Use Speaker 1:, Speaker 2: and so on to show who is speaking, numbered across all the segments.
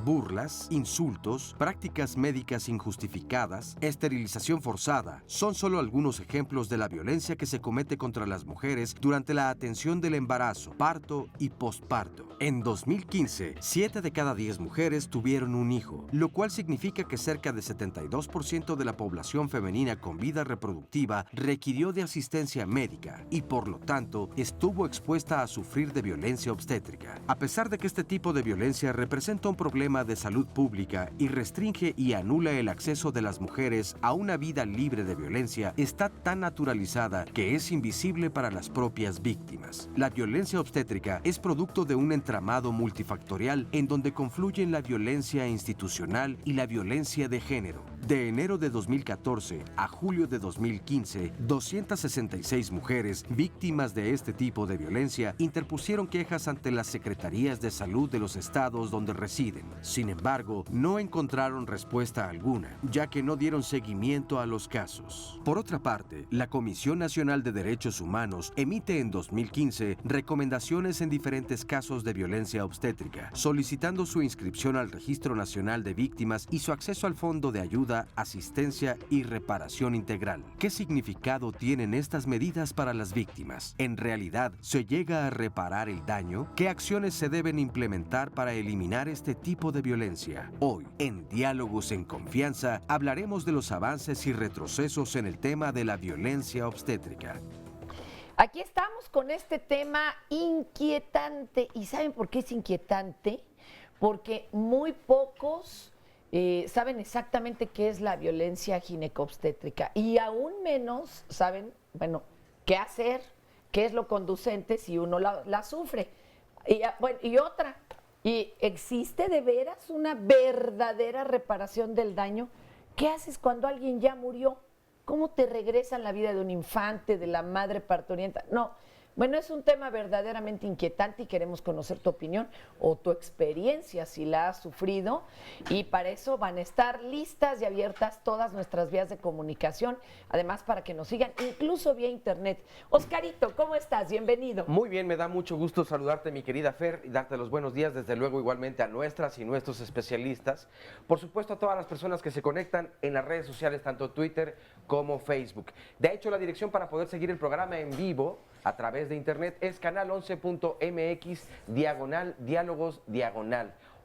Speaker 1: Burlas, insultos, prácticas médicas injustificadas, esterilización forzada, son solo algunos ejemplos de la violencia que se comete contra las mujeres durante la atención del embarazo, parto y posparto. En 2015, 7 de cada 10 mujeres tuvieron un hijo, lo cual significa que cerca de 72% de la población femenina con vida reproductiva requirió de asistencia médica y por lo tanto estuvo expuesta a sufrir de violencia obstétrica. A pesar de que este tipo de violencia representa un problema de salud pública y restringe y anula el acceso de las mujeres a una vida libre de violencia, está tan naturalizada que es invisible para las propias víctimas. La violencia obstétrica es producto de un entramado multifactorial en donde confluyen la violencia institucional y la violencia de género. De enero de 2014 a julio de 2015, 266 mujeres víctimas de este tipo de violencia interpusieron quejas ante las secretarías de salud de los estados donde residen. Sin embargo, no encontraron respuesta alguna, ya que no dieron seguimiento a los casos. Por otra parte, la Comisión Nacional de Derechos Humanos emite en 2015 recomendaciones en diferentes casos de violencia obstétrica, solicitando su inscripción al Registro Nacional de Víctimas y su acceso al Fondo de Ayuda, Asistencia y Reparación Integral. ¿Qué significado tienen estas medidas para las víctimas? ¿En realidad se llega a reparar el daño? ¿Qué acciones se deben implementar para eliminar este tipo de violencia? Hoy, en Diálogos en Confianza, hablaremos de los avances y retrocesos en el tema de la violencia obstétrica.
Speaker 2: Aquí estamos con este tema inquietante. ¿Y saben por qué es inquietante? Porque muy pocos saben exactamente qué es la violencia ginecobstétrica y aún menos saben, bueno, qué hacer, qué es lo conducente si uno la sufre. Y otra, ¿y existe de veras una verdadera reparación del daño? ¿Qué haces cuando alguien ya murió? ¿Cómo te regresan la vida de un infante, de la madre parturienta? No. Bueno, es un tema verdaderamente inquietante y queremos conocer tu opinión o tu experiencia si la has sufrido, y para eso van a estar listas y abiertas todas nuestras vías de comunicación, además para que nos sigan incluso vía internet. Oscarito, ¿cómo estás? Bienvenido.
Speaker 3: Muy bien, me da mucho gusto saludarte, mi querida Fer, y darte los buenos días, desde luego igualmente a nuestras y nuestros especialistas, por supuesto a todas las personas que se conectan en las redes sociales, tanto Twitter como Facebook. De hecho, la dirección para poder seguir el programa en vivo a través de internet es canal11.mx/diálogos/.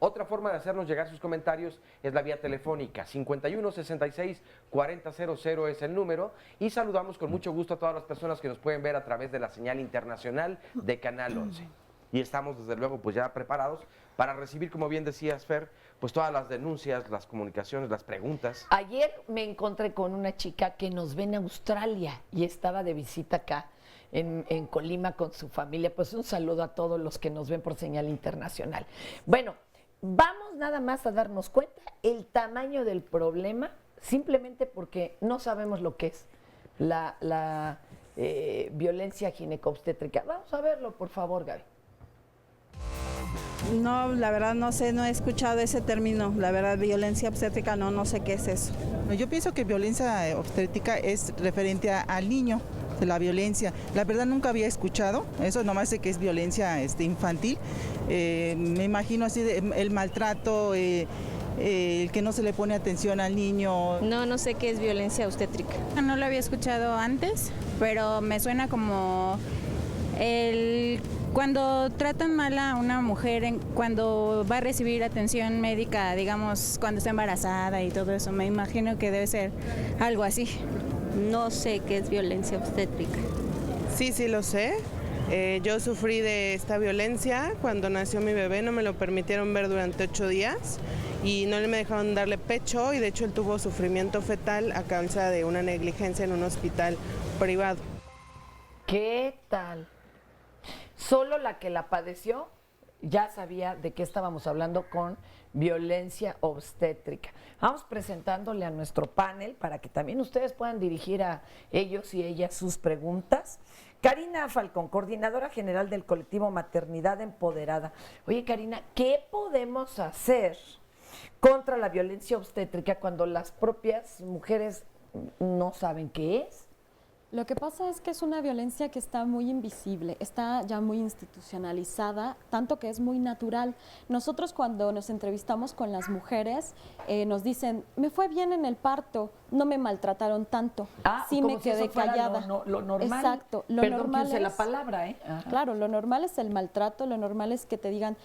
Speaker 3: Otra forma de hacernos llegar sus comentarios es la vía telefónica, 5166-4000 es el número, y saludamos con mucho gusto a todas las personas que nos pueden ver a través de la señal internacional de Canal 11. Y estamos desde luego pues ya preparados para recibir, como bien decías, Fer, pues todas las denuncias, las comunicaciones, las preguntas.
Speaker 2: Ayer me encontré con una chica que nos ve en Australia y estaba de visita acá en Colima con su familia. Pues un saludo a todos los que nos ven por señal internacional. Bueno, vamos nada más a darnos cuenta el tamaño del problema, simplemente porque no sabemos lo que es la violencia ginecobstétrica. Vamos a verlo, por favor, Gaby.
Speaker 4: No, la verdad no sé, no he escuchado ese término. La verdad, violencia obstétrica no sé qué es eso.
Speaker 5: Yo pienso que violencia obstétrica es referente al niño, de la violencia. La verdad nunca había escuchado eso, nomás sé que es violencia infantil. Me imagino así el maltrato, el que no se le pone atención al niño.
Speaker 6: No sé qué es violencia obstétrica.
Speaker 7: No lo había escuchado antes, pero me suena como cuando tratan mal a una mujer cuando va a recibir atención médica, digamos, cuando está embarazada y todo eso. Me imagino que debe ser algo así.
Speaker 6: No sé qué es violencia obstétrica.
Speaker 8: Sí lo sé. Yo sufrí de esta violencia cuando nació mi bebé, no me lo permitieron ver durante 8 días y no me dejaron darle pecho, y de hecho él tuvo sufrimiento fetal a causa de una negligencia en un hospital privado.
Speaker 2: ¿Qué tal? Solo la que la padeció ya sabía de qué estábamos hablando con violencia obstétrica. Vamos presentándole a nuestro panel para que también ustedes puedan dirigir a ellos y ellas sus preguntas. Karina Falcón, coordinadora general del colectivo Maternidad Empoderada. Oye, Karina, ¿qué podemos hacer contra la violencia obstétrica cuando las propias mujeres no saben qué es?
Speaker 9: Lo que pasa es que es una violencia que está muy invisible, está ya muy institucionalizada, tanto que es muy natural. Nosotros cuando nos entrevistamos con las mujeres nos dicen, me fue bien en el parto, no me maltrataron tanto, sí me quedé callada.
Speaker 2: Lo normal.
Speaker 9: Exacto, lo
Speaker 2: Perdón
Speaker 9: normal
Speaker 2: que use la
Speaker 9: es,
Speaker 2: palabra,
Speaker 9: claro, lo normal es el maltrato, lo normal es que te digan,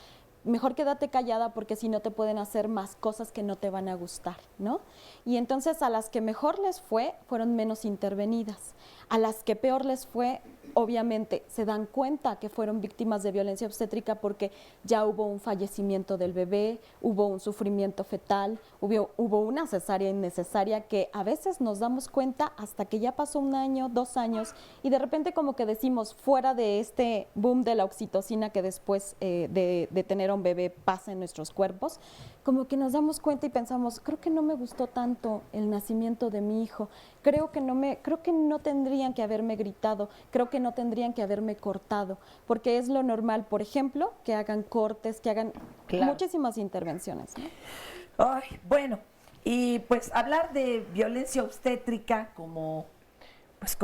Speaker 9: mejor quédate callada porque si no te pueden hacer más cosas que no te van a gustar, ¿no? Y entonces a las que mejor les fue, fueron menos intervenidas. A las que peor les fue, obviamente, se dan cuenta que fueron víctimas de violencia obstétrica porque ya hubo un fallecimiento del bebé, hubo un sufrimiento fetal, hubo una cesárea innecesaria que a veces nos damos cuenta hasta que ya pasó 1 año, 2 años y de repente como que decimos, fuera de este boom de la oxitocina que después de tener a un bebé pasa en nuestros cuerpos, como que nos damos cuenta y pensamos, creo que no me gustó tanto el nacimiento de mi hijo, creo que no tendrían que haberme gritado, creo que no tendrían que haberme cortado, porque es lo normal, por ejemplo, que hagan cortes, que hagan muchísimas intervenciones, ¿no?
Speaker 2: Ay, bueno, y pues hablar de violencia obstétrica como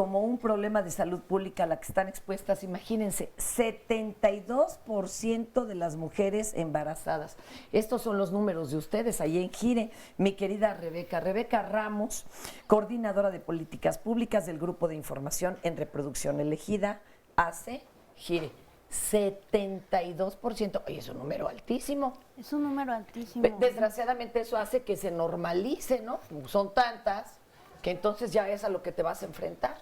Speaker 2: un problema de salud pública a la que están expuestas, imagínense, 72% de las mujeres embarazadas. Estos son los números de ustedes ahí en Gire. Mi querida Rebeca Ramos, coordinadora de políticas públicas del Grupo de Información en Reproducción Elegida, hace Gire. 72%, oye, es un número altísimo.
Speaker 10: Es un número altísimo.
Speaker 2: Desgraciadamente eso hace que se normalice, ¿no? Son tantas que entonces ya es a lo que te vas a enfrentar.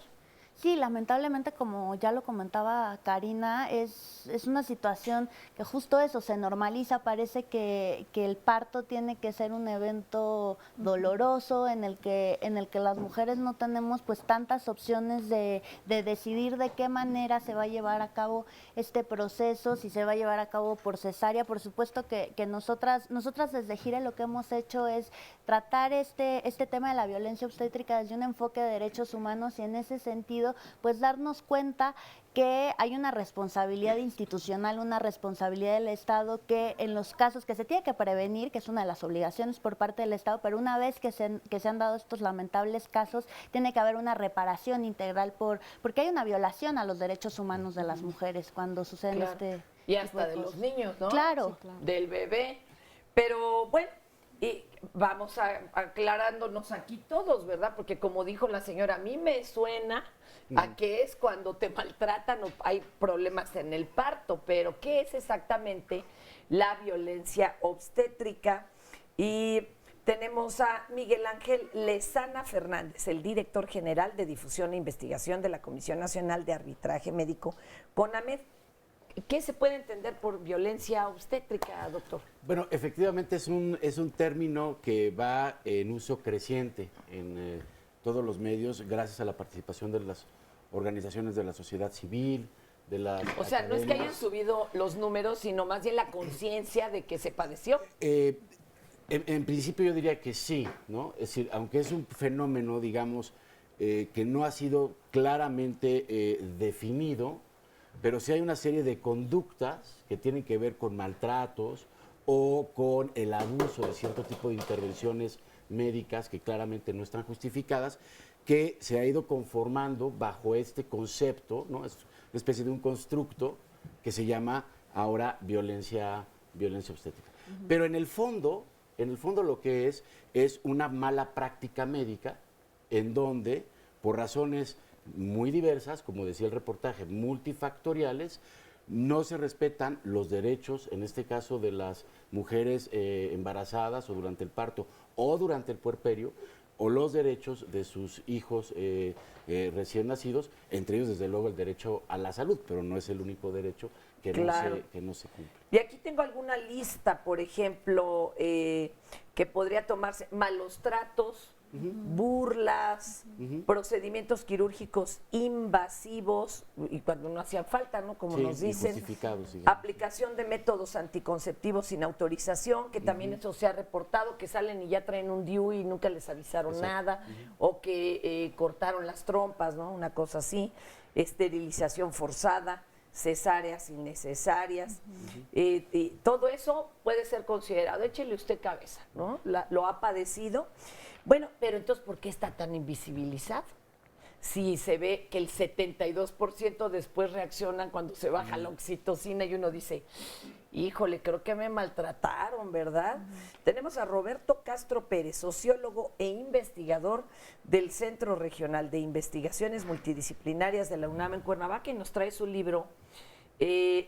Speaker 10: Sí, lamentablemente, como ya lo comentaba Karina, es una situación que justo eso, se normaliza, parece que el parto tiene que ser un evento doloroso en el que las mujeres no tenemos pues tantas opciones de decidir de qué manera se va a llevar a cabo este proceso, si se va a llevar a cabo por cesárea. Por supuesto que nosotras desde Gire lo que hemos hecho es tratar este tema de la violencia obstétrica desde un enfoque de derechos humanos y en ese sentido pues darnos cuenta que hay una responsabilidad institucional, una responsabilidad del Estado que en los casos que se tiene que prevenir, que es una de las obligaciones por parte del Estado, pero una vez que se han dado estos lamentables casos, tiene que haber una reparación integral porque hay una violación a los derechos humanos de las mujeres cuando suceden
Speaker 2: y hasta de los niños, ¿no?
Speaker 10: Claro.
Speaker 9: Sí, claro.
Speaker 2: Del bebé. Pero bueno, y vamos aclarándonos aquí todos, ¿verdad? Porque como dijo la señora, a mí me suena a que es cuando te maltratan o hay problemas en el parto, pero ¿qué es exactamente la violencia obstétrica? Y tenemos a Miguel Ángel Lezana Fernández, el director general de Difusión e Investigación de la Comisión Nacional de Arbitraje Médico, CONAMED. ¿Qué se puede entender por violencia obstétrica, doctor?
Speaker 11: Bueno, efectivamente es un término que va en uso creciente en todos los medios gracias a la participación de las organizaciones de la sociedad civil, de las
Speaker 2: O sea, no es que hayan subido los números, sino más bien la conciencia de que se padeció.
Speaker 11: En principio yo diría que sí, ¿no? Es decir, aunque es un fenómeno, digamos, que no ha sido claramente definido, pero sí hay una serie de conductas que tienen que ver con maltratos o con el abuso de cierto tipo de intervenciones médicas que claramente no están justificadas, que se ha ido conformando bajo este concepto, ¿no? Es una especie de un constructo que se llama ahora violencia obstétrica. Pero en el fondo lo que es una mala práctica médica en donde, por razones muy diversas, como decía el reportaje, multifactoriales, no se respetan los derechos, en este caso de las mujeres embarazadas o durante el parto o durante el puerperio, o los derechos de sus hijos recién nacidos, entre ellos desde luego el derecho a la salud, pero no es el único derecho que no se cumple.
Speaker 2: Y aquí tengo alguna lista, por ejemplo, que podría tomarse: malos tratos burlas, procedimientos quirúrgicos invasivos, y cuando no hacían falta, ¿no? Como
Speaker 11: Sí,
Speaker 2: nos dicen,
Speaker 11: injustificados, digamos.
Speaker 2: aplicación de métodos anticonceptivos sin autorización, que también eso se ha reportado, que salen y ya traen un DIU y nunca les avisaron nada, o que cortaron las trompas, ¿no? Una cosa así, esterilización forzada, cesáreas innecesarias, todo eso puede ser considerado, échele usted cabeza, ¿no? Lo ha padecido. Bueno, pero entonces, ¿por qué está tan invisibilizado? Si se ve que el 72% después reaccionan cuando se baja la oxitocina y uno dice, híjole, creo que me maltrataron, ¿verdad? Tenemos a Roberto Castro Pérez, sociólogo e investigador del Centro Regional de Investigaciones Multidisciplinarias de la UNAM en Cuernavaca, y nos trae su libro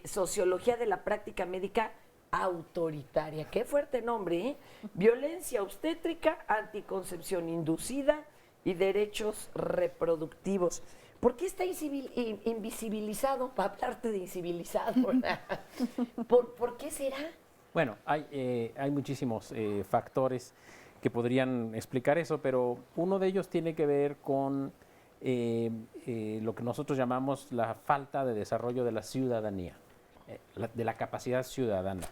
Speaker 2: Sociología de la Práctica Médica Autoritaria. Qué fuerte nombre, ¿eh? Violencia obstétrica, anticoncepción inducida y derechos reproductivos. ¿Por qué está invisibilizado? Para hablarte de invisibilizado. ¿Por qué será?
Speaker 12: Bueno, hay muchísimos factores que podrían explicar eso, pero uno de ellos tiene que ver con lo que nosotros llamamos la falta de desarrollo de la ciudadanía, de la capacidad ciudadana.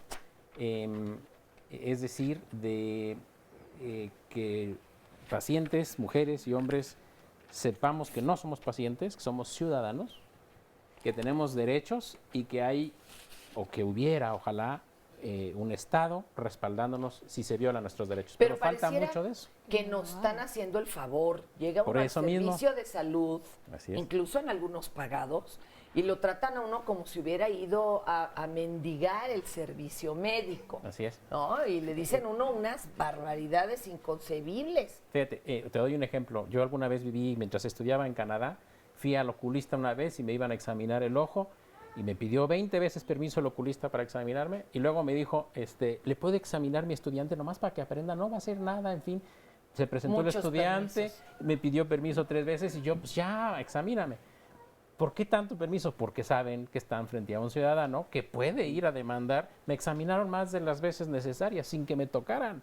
Speaker 12: Es decir, de que pacientes, mujeres y hombres, sepamos que no somos pacientes, que somos ciudadanos, que tenemos derechos y que hay, o que hubiera, ojalá, un Estado respaldándonos si se violan nuestros derechos. Pero falta mucho de eso.
Speaker 2: Que nos están haciendo el favor. Llega
Speaker 12: Por
Speaker 2: uno al
Speaker 12: eso mismo.
Speaker 2: servicio de salud,
Speaker 12: Así es.
Speaker 2: incluso en algunos pagados, y lo tratan a uno como si hubiera ido a mendigar el servicio médico.
Speaker 12: Así es.
Speaker 2: ¿No? Y le dicen uno unas barbaridades inconcebibles.
Speaker 12: Fíjate, te doy un ejemplo. Yo alguna vez viví, mientras estudiaba en Canadá, fui al oculista una vez y me iban a examinar el ojo y me pidió 20 veces permiso el oculista para examinarme y luego me dijo, ¿le puedo examinar mi estudiante nomás para que aprenda? No va a hacer nada, en fin. Se presentó
Speaker 2: Muchos
Speaker 12: el estudiante,
Speaker 2: permisos.
Speaker 12: me pidió permiso 3 veces y yo, pues ya, examíname. ¿Por qué tanto permiso? Porque saben que están frente a un ciudadano que puede ir a demandar. Me examinaron más de las veces necesarias sin que me tocaran.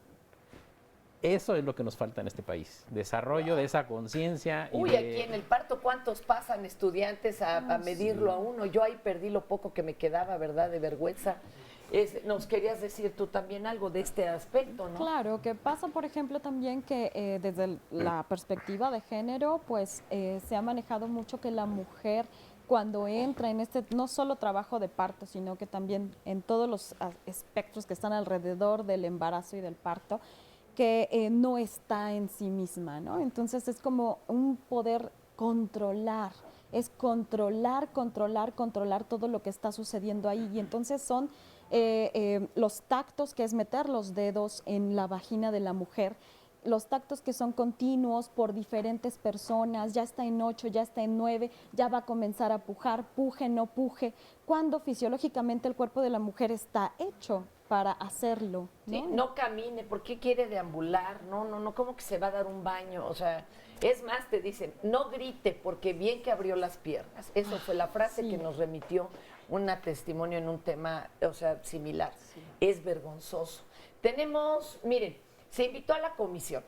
Speaker 12: Eso es lo que nos falta en este país. Desarrollo de esa conciencia.
Speaker 2: Uy, aquí en el parto, ¿cuántos pasan estudiantes a medirlo a uno? Yo ahí perdí lo poco que me quedaba, ¿verdad? De vergüenza. Nos querías decir tú también algo de este aspecto, ¿no?
Speaker 9: Claro, que pasa, por ejemplo, también que desde la perspectiva de género, pues se ha manejado mucho que la mujer cuando entra en este no solo trabajo de parto, sino que también en todos los espectros que están alrededor del embarazo y del parto, que no está en sí misma, ¿no? Entonces es como un poder controlar, es controlar todo lo que está sucediendo ahí. Y entonces son los tactos, que es meter los dedos en la vagina de la mujer, los tactos que son continuos por diferentes personas, ya está en 8, ya está en 9, ya va a comenzar a pujar, puje, no puje, cuando fisiológicamente el cuerpo de la mujer está hecho para hacerlo, ¿no?
Speaker 2: Sí, no camine, ¿por qué quiere deambular? No, ¿cómo que se va a dar un baño? O sea, es más, te dicen, no grite porque bien que abrió las piernas. Eso fue la frase que nos remitió una testimonio en un tema, o sea, similar. Sí. Es vergonzoso. Tenemos, miren, se invitó a la comisión,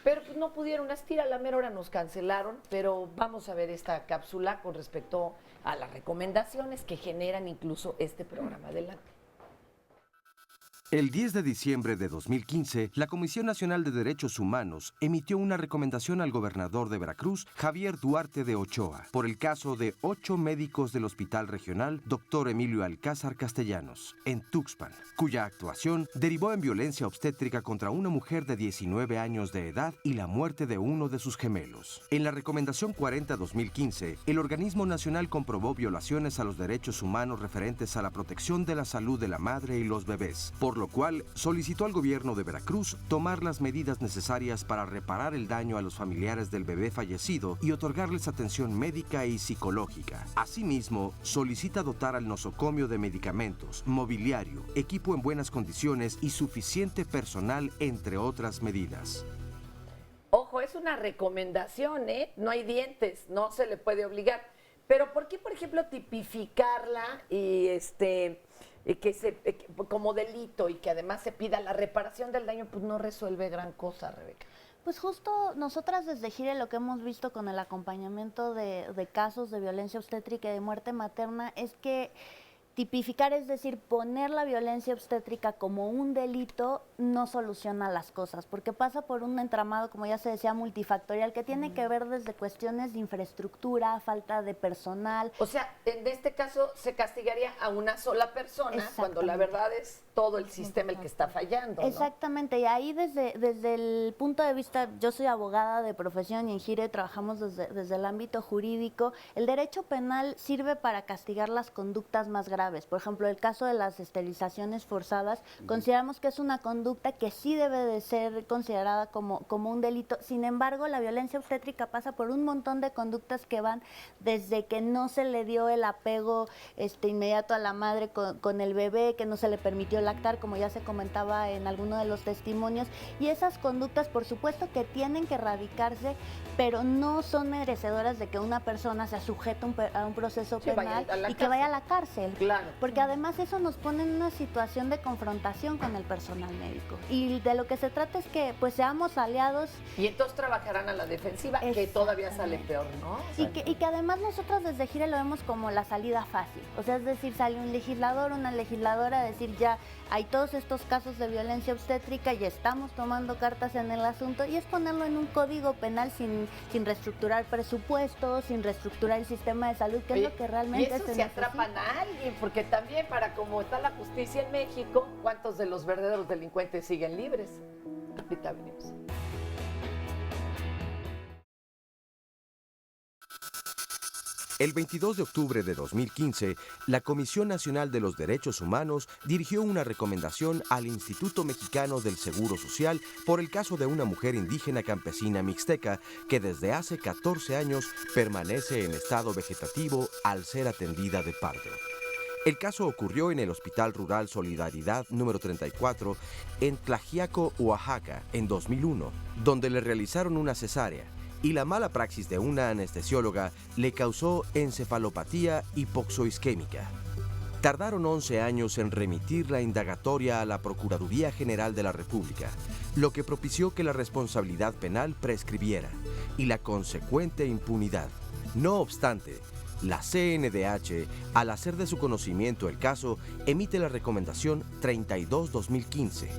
Speaker 2: pero pues no pudieron asistir, a la mera hora nos cancelaron, pero vamos a ver esta cápsula con respecto a las recomendaciones que generan incluso este programa. Adelante.
Speaker 1: El 10 de diciembre de 2015, la Comisión Nacional de Derechos Humanos emitió una recomendación al gobernador de Veracruz, Javier Duarte de Ochoa, por el caso de 8 médicos del Hospital Regional Dr. Emilio Alcázar Castellanos, en Tuxpan, cuya actuación derivó en violencia obstétrica contra una mujer de 19 años de edad y la muerte de uno de sus gemelos. En la recomendación 40-2015, el organismo nacional comprobó violaciones a los derechos humanos referentes a la protección de la salud de la madre y los bebés, por lo cual solicitó al gobierno de Veracruz tomar las medidas necesarias para reparar el daño a los familiares del bebé fallecido y otorgarles atención médica y psicológica. Asimismo, solicita dotar al nosocomio de medicamentos, mobiliario, equipo en buenas condiciones y suficiente personal, entre otras medidas.
Speaker 2: Ojo, es una recomendación, ¿eh? No hay dientes, no se le puede obligar. Pero ¿por qué, por ejemplo, tipificarla y como delito y que además se pida la reparación del daño? Pues no resuelve gran cosa, Rebeca.
Speaker 10: Pues justo nosotras desde Gire lo que hemos visto con el acompañamiento de casos de violencia obstétrica y de muerte materna es que tipificar, es decir, poner la violencia obstétrica como un delito no soluciona las cosas, porque pasa por un entramado, como ya se decía, multifactorial, que tiene que ver desde cuestiones de infraestructura, falta de personal.
Speaker 2: O sea, en este caso se castigaría a una sola persona cuando la verdad es todo el sistema el que está fallando, ¿no?
Speaker 10: Exactamente, y ahí desde el punto de vista, yo soy abogada de profesión y en Gire trabajamos desde el ámbito jurídico, el derecho penal sirve para castigar las conductas más graves. Por ejemplo, el caso de las esterilizaciones forzadas, consideramos que es una conducta que sí debe de ser considerada como un delito. Sin embargo, la violencia obstétrica pasa por un montón de conductas que van desde que no se le dio el apego inmediato a la madre con el bebé, que no se le permitió lactar, como ya se comentaba en alguno de los testimonios, y esas conductas por supuesto que tienen que erradicarse, pero no son merecedoras de que una persona sea sujeta a un proceso penal y que vaya a la cárcel.
Speaker 2: Claro.
Speaker 10: Porque además eso nos pone en una situación de confrontación con el personal médico. Y de lo que se trata es que pues seamos aliados.
Speaker 2: Y entonces trabajarán a la defensiva, que todavía sale peor, ¿no?
Speaker 10: Y que además nosotros desde Gire lo vemos como la salida fácil. O sea, es decir, sale un legislador, una legisladora a decir ya hay todos estos casos de violencia obstétrica y estamos tomando cartas en el asunto, y es ponerlo en un código penal sin reestructurar presupuestos, sin reestructurar el sistema de salud, que es lo que realmente
Speaker 2: y eso
Speaker 10: se
Speaker 2: si atrapan a alguien, porque también para como está la justicia en México, ¿cuántos de los verdaderos delincuentes siguen libres? Ahorita venimos.
Speaker 1: El 22 de octubre de 2015, la Comisión Nacional de los Derechos Humanos dirigió una recomendación al Instituto Mexicano del Seguro Social por el caso de una mujer indígena campesina mixteca que desde hace 14 años permanece en estado vegetativo al ser atendida de parto. El caso ocurrió en el Hospital Rural Solidaridad número 34 en Tlaxiaco, Oaxaca, en 2001, donde le realizaron una cesárea. Y la mala praxis de una anestesióloga le causó encefalopatía hipoxoisquémica. Tardaron 11 años en remitir la indagatoria a la Procuraduría General de la República, lo que propició que la responsabilidad penal prescribiera y la consecuente impunidad. No obstante, la CNDH, al hacer de su conocimiento el caso, emite la recomendación 32-2015,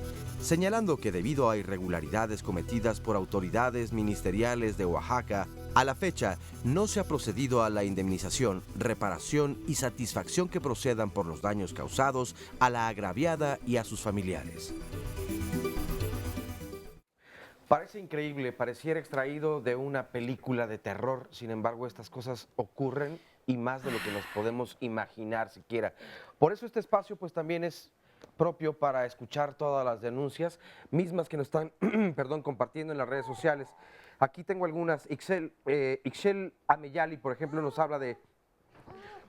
Speaker 1: señalando que debido a irregularidades cometidas por autoridades ministeriales de Oaxaca, a la fecha no se ha procedido a la indemnización, reparación y satisfacción que procedan por los daños causados a la agraviada y a sus familiares.
Speaker 3: Parece increíble, pareciera extraído de una película de terror, sin embargo estas cosas ocurren y más de lo que nos podemos imaginar siquiera. Por eso este espacio pues también es propio para escuchar todas las denuncias mismas que nos están compartiendo en las redes sociales. Aquí tengo algunas. Ixchel Ameyali, por ejemplo, nos habla de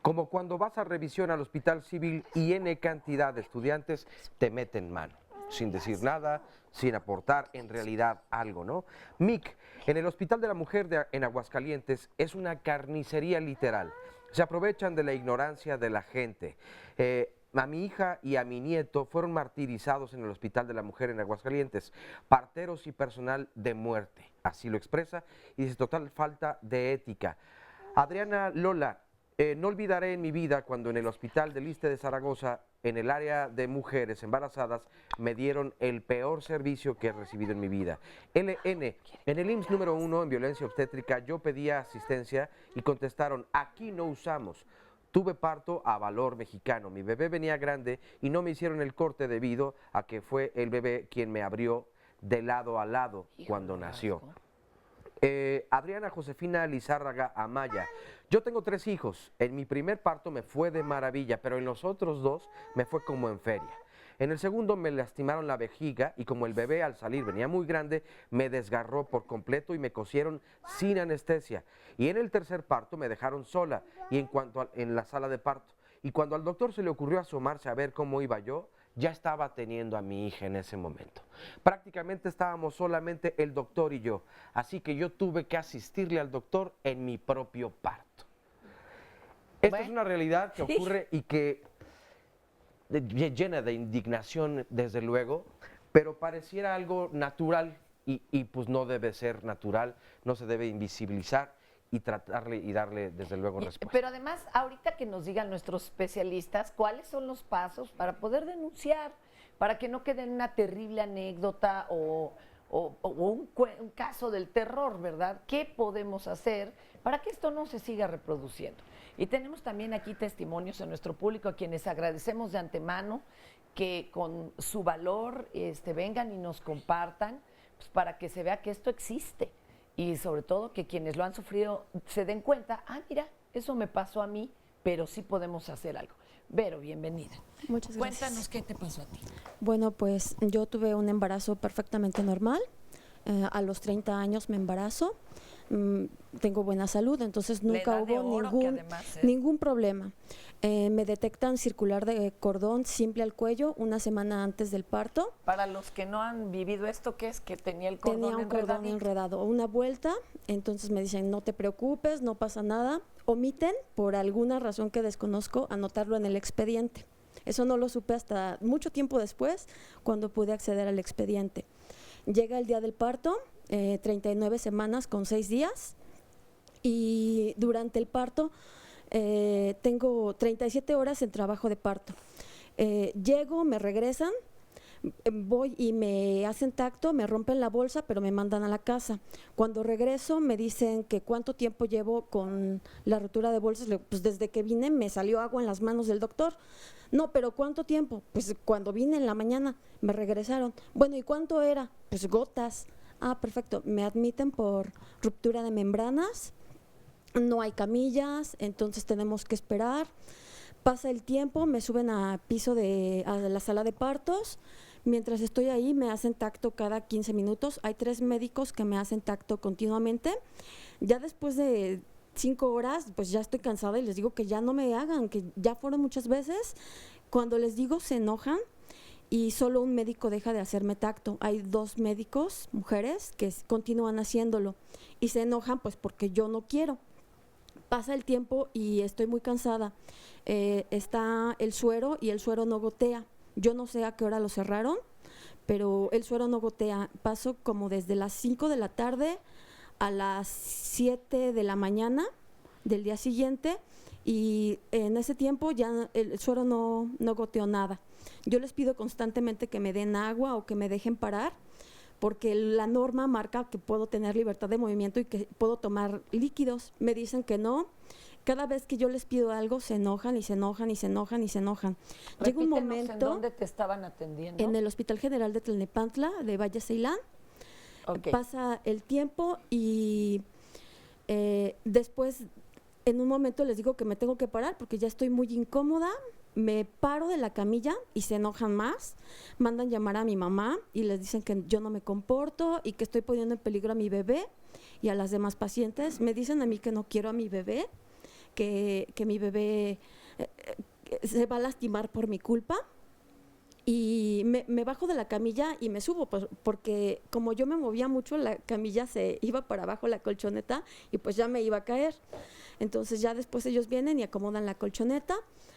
Speaker 3: como cuando vas a revisión al hospital civil y N cantidad de estudiantes te meten mano, sin decir nada, sin aportar en realidad algo, ¿no? Mick, en el Hospital de la Mujer en Aguascalientes es una carnicería literal. Se aprovechan de la ignorancia de la gente. A mi hija y a mi nieto fueron martirizados en el Hospital de la Mujer en Aguascalientes, parteros y personal de muerte, así lo expresa, y dice total falta de ética. Adriana Lola, no olvidaré en mi vida cuando en el Hospital del Iste de Zaragoza, en el área de mujeres embarazadas, me dieron el peor servicio que he recibido en mi vida. LN, en el IMSS número 1 en violencia obstétrica, yo pedía asistencia y contestaron, aquí no usamos. Tuve parto a valor mexicano, mi bebé venía grande y no me hicieron el corte debido a que fue el bebé quien me abrió de lado a lado cuando nació. Adriana Josefina Lizárraga Amaya, yo tengo 3 hijos, en mi primer parto me fue de maravilla, pero en los otros 2 me fue como en feria. En el segundo me lastimaron la vejiga y como el bebé al salir venía muy grande, me desgarró por completo y me cosieron sin anestesia. Y en el tercer parto me dejaron sola y en la sala de parto. Y cuando al doctor se le ocurrió asomarse a ver cómo iba yo, ya estaba teniendo a mi hija en ese momento. Prácticamente estábamos solamente el doctor y yo, así que yo tuve que asistirle al doctor en mi propio parto. Esta es una realidad que ocurre y que llena de indignación, desde luego, pero pareciera algo natural y pues no debe ser natural, no se debe invisibilizar y tratarle y darle desde luego respuesta.
Speaker 2: Pero además, ahorita que nos digan nuestros especialistas cuáles son los pasos para poder denunciar, para que no quede en una terrible anécdota o un caso del terror, ¿verdad? ¿Qué podemos hacer para que esto no se siga reproduciendo? Y tenemos también aquí testimonios en nuestro público a quienes agradecemos de antemano que con su valor vengan y nos compartan, pues, para que se vea que esto existe. Y sobre todo que quienes lo han sufrido se den cuenta, mira, eso me pasó a mí, pero sí podemos hacer algo. Vero, bienvenida.
Speaker 13: Muchas gracias.
Speaker 2: Cuéntanos qué te pasó a ti.
Speaker 13: Bueno, pues yo tuve un embarazo perfectamente normal. A los 30 años me embarazo. Tengo buena salud, entonces nunca hubo ningún problema. Me detectan circular de cordón simple al cuello una semana antes del parto.
Speaker 2: Para los que no han vivido esto, ¿qué es? Que tenía el cordón
Speaker 13: enredado. Tenía un cordón enredado, una vuelta, entonces me dicen, no te preocupes, no pasa nada. Omiten, por alguna razón que desconozco, anotarlo en el expediente. Eso no lo supe hasta mucho tiempo después, cuando pude acceder al expediente. Llega el día del parto, 39 semanas con 6 días, y durante el parto tengo 37 horas en trabajo de parto. Llego, me regresan, voy y me hacen tacto, me rompen la bolsa, pero me mandan a la casa. Cuando regreso me dicen que cuánto tiempo llevo con la rotura de bolsas. Pues desde que vine me salió agua en las manos del doctor. No, pero ¿cuánto tiempo? Pues cuando vine en la mañana me regresaron. Bueno, ¿y cuánto era? Pues gotas. Perfecto. Me admiten por ruptura de membranas. No hay camillas, entonces tenemos que esperar. Pasa el tiempo, me suben a la sala de partos. Mientras estoy ahí me hacen tacto cada 15 minutos. Hay 3 médicos que me hacen tacto continuamente. Ya después de 5 horas, pues ya estoy cansada y les digo que ya no me hagan, que ya fueron muchas veces. Cuando les digo se enojan y solo un médico deja de hacerme tacto. Hay 2 médicos, mujeres, que continúan haciéndolo y se enojan pues porque yo no quiero. Pasa el tiempo y estoy muy cansada. Está el suero y el suero no gotea. Yo no sé a qué hora lo cerraron, pero el suero no gotea. Paso como desde las 5 de la tarde a las 7 de la mañana del día siguiente y en ese tiempo ya el suero no goteó nada. Yo les pido constantemente que me den agua o que me dejen parar, porque la norma marca que puedo tener libertad de movimiento y que puedo tomar líquidos. Me dicen que no. Cada vez que yo les pido algo, se enojan y se enojan y se enojan y se enojan. Llega un momento...
Speaker 2: ¿En dónde te estaban atendiendo?
Speaker 13: En el Hospital General de Tlalnepantla, de Valle Ceilán. Okay. Pasa el tiempo y después, en un momento les digo que me tengo que parar porque ya estoy muy incómoda. Me paro de la camilla y se enojan más, mandan llamar a mi mamá y les dicen que yo no me comporto y que estoy poniendo en peligro a mi bebé y a las demás pacientes. Me dicen a mí que no quiero a mi bebé, que mi bebé se va a lastimar por mi culpa. Y me bajo de la camilla y me subo, pues, porque como yo me movía mucho, la camilla se iba para abajo, la colchoneta, y pues ya me iba a caer. Entonces ya después ellos vienen y acomodan la colchoneta.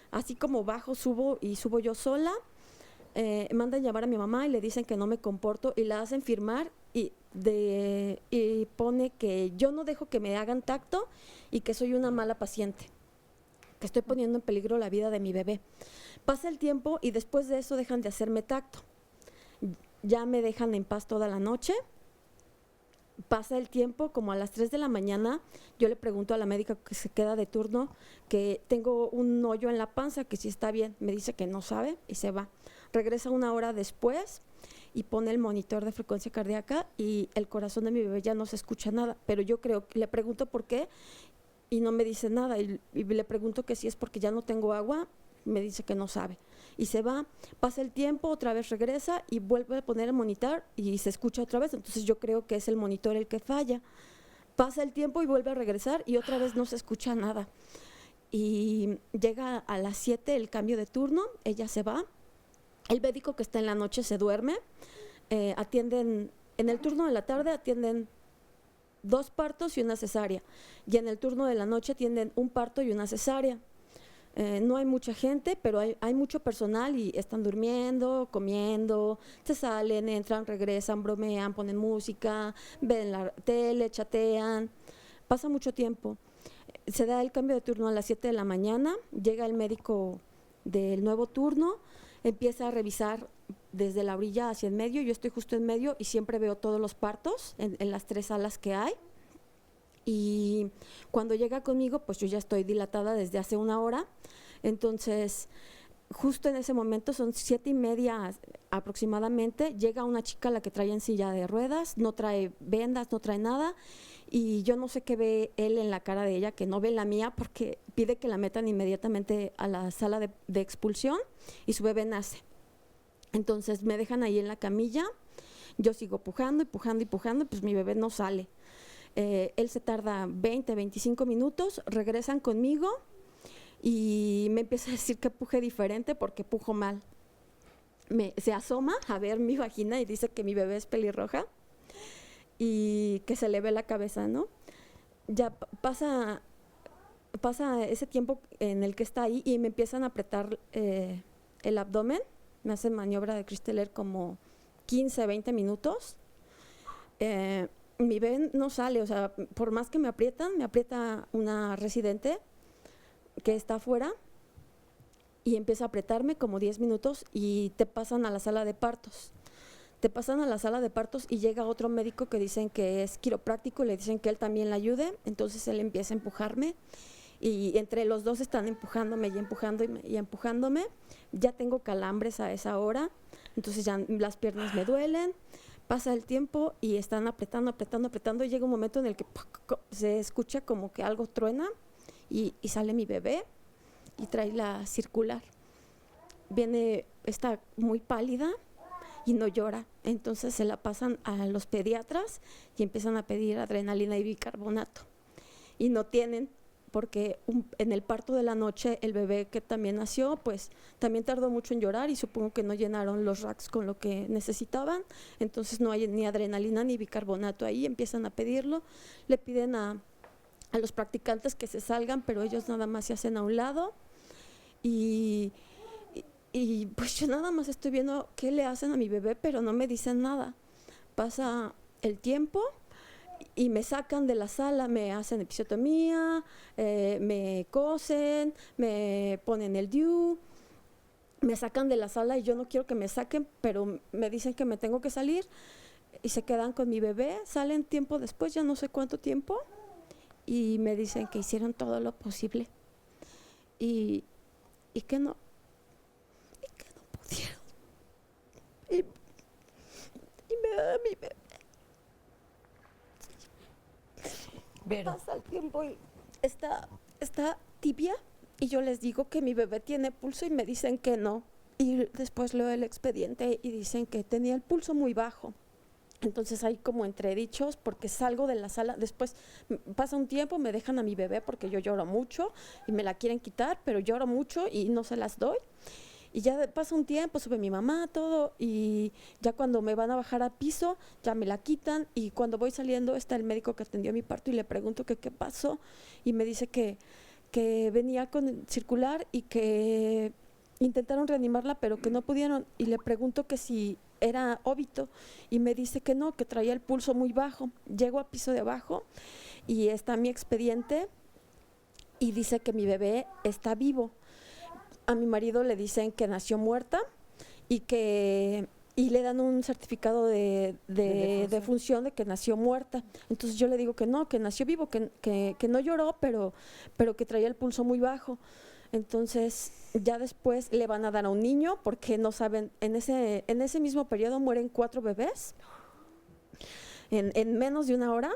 Speaker 13: Así como bajo, subo yo sola. Mandan llamar a mi mamá y le dicen que no me comporto y la hacen firmar y pone que yo no dejo que me hagan tacto y que soy una mala paciente, que estoy poniendo en peligro la vida de mi bebé. Pasa el tiempo y después de eso dejan de hacerme tacto. Ya me dejan en paz toda la noche. Pasa el tiempo, como a las 3 de la mañana, yo le pregunto a la médica que se queda de turno que tengo un hoyo en la panza, que si está bien. Me dice que no sabe y se va. Regresa 1 hora después y pone el monitor de frecuencia cardíaca y el corazón de mi bebé ya no se escucha nada. Pero yo creo, le pregunto por qué y no me dice nada. Y le pregunto que si es porque ya no tengo agua, me dice que no sabe. Y se va, pasa el tiempo, otra vez regresa y vuelve a poner el monitor y se escucha otra vez. Entonces yo creo que es el monitor el que falla. Pasa el tiempo y vuelve a regresar y otra vez no se escucha nada. Y llega a las 7 el cambio de turno, ella se va. El médico que está en la noche se duerme. Atienden, en el turno de la tarde atienden 2 partos y una cesárea. Y en el turno de la noche atienden un parto y una cesárea. No hay mucha gente, pero hay mucho personal y están durmiendo, comiendo, se salen, entran, regresan, bromean, ponen música, ven la tele, chatean, pasa mucho tiempo. Se da el cambio de turno a las 7 de la mañana, llega el médico del nuevo turno, empieza a revisar desde la orilla hacia el medio, yo estoy justo en medio y siempre veo todos los partos en las 3 salas que hay. Y cuando llega conmigo, pues yo ya estoy dilatada desde hace 1 hora, entonces justo en ese momento, son 7:30 aproximadamente, llega una chica la que trae en silla de ruedas, no trae vendas, no trae nada, y yo no sé qué ve él en la cara de ella, que no ve la mía, porque pide que la metan inmediatamente a la sala de expulsión y su bebé nace. Entonces me dejan ahí en la camilla, yo sigo pujando y pujando y pujando, pues mi bebé no sale. Él se tarda 20, 25 minutos, regresan conmigo y me empieza a decir que puje diferente porque pujo mal. Se asoma a ver mi vagina y dice que mi bebé es pelirroja y que se le ve la cabeza, ¿no? Ya pasa ese tiempo en el que está ahí y me empiezan a apretar el abdomen, me hacen maniobra de Cristeler como 15, 20 minutos. Mi bebé no sale, o sea, por más que me aprieta una residente que está afuera y empieza a apretarme como 10 minutos y te pasan a la sala de partos. Te pasan a la sala de partos y llega otro médico que dicen que es quiropráctico y le dicen que él también la ayude, entonces él empieza a empujarme y entre los dos están empujándome y empujándome. Ya tengo calambres a esa hora, entonces ya las piernas me duelen. Pasa el tiempo y están apretando y llega un momento en el que se escucha como que algo truena y sale mi bebé y trae la circular. Está muy pálida y no llora, entonces se la pasan a los pediatras y empiezan a pedir adrenalina y bicarbonato y no tienen, porque en el parto de la noche el bebé que también nació, pues también tardó mucho en llorar y supongo que no llenaron los racks con lo que necesitaban, entonces no hay ni adrenalina ni bicarbonato ahí, empiezan a pedirlo, le piden a los practicantes que se salgan, pero ellos nada más se hacen a un lado y pues yo nada más estoy viendo qué le hacen a mi bebé, pero no me dicen nada. Pasa el tiempo y me sacan de la sala, me hacen episiotomía, me cosen, me ponen el DIU, me sacan de la sala y yo no quiero que me saquen, pero me dicen que me tengo que salir y se quedan con mi bebé, salen tiempo después, ya no sé cuánto tiempo, y me dicen que hicieron todo lo posible y que no pudieron. Y me da mi bebé. Pasa el tiempo y está tibia y yo les digo que mi bebé tiene pulso y me dicen que no. Y después leo el expediente y dicen que tenía el pulso muy bajo. Entonces hay como entredichos porque salgo de la sala, después pasa un tiempo, me dejan a mi bebé porque yo lloro mucho y me la quieren quitar, pero lloro mucho y no se las doy. Y ya pasa un tiempo, sube mi mamá, todo, y ya cuando me van a bajar a piso, ya me la quitan, y cuando voy saliendo está el médico que atendió mi parto y le pregunto que qué pasó, y me dice que venía con circular y que intentaron reanimarla, pero que no pudieron, y le pregunto que si era óbito, y me dice que no, que traía el pulso muy bajo. Llego a piso de abajo, y está mi expediente, y dice que mi bebé está vivo. A mi marido le dicen que nació muerta y le dan un certificado de defunción de que nació muerta. Entonces yo le digo que no, que nació vivo, que no lloró, pero que traía el pulso muy bajo. Entonces ya después le van a dar a un niño porque no saben, en ese mismo periodo mueren 4 bebés. En menos de 1 hora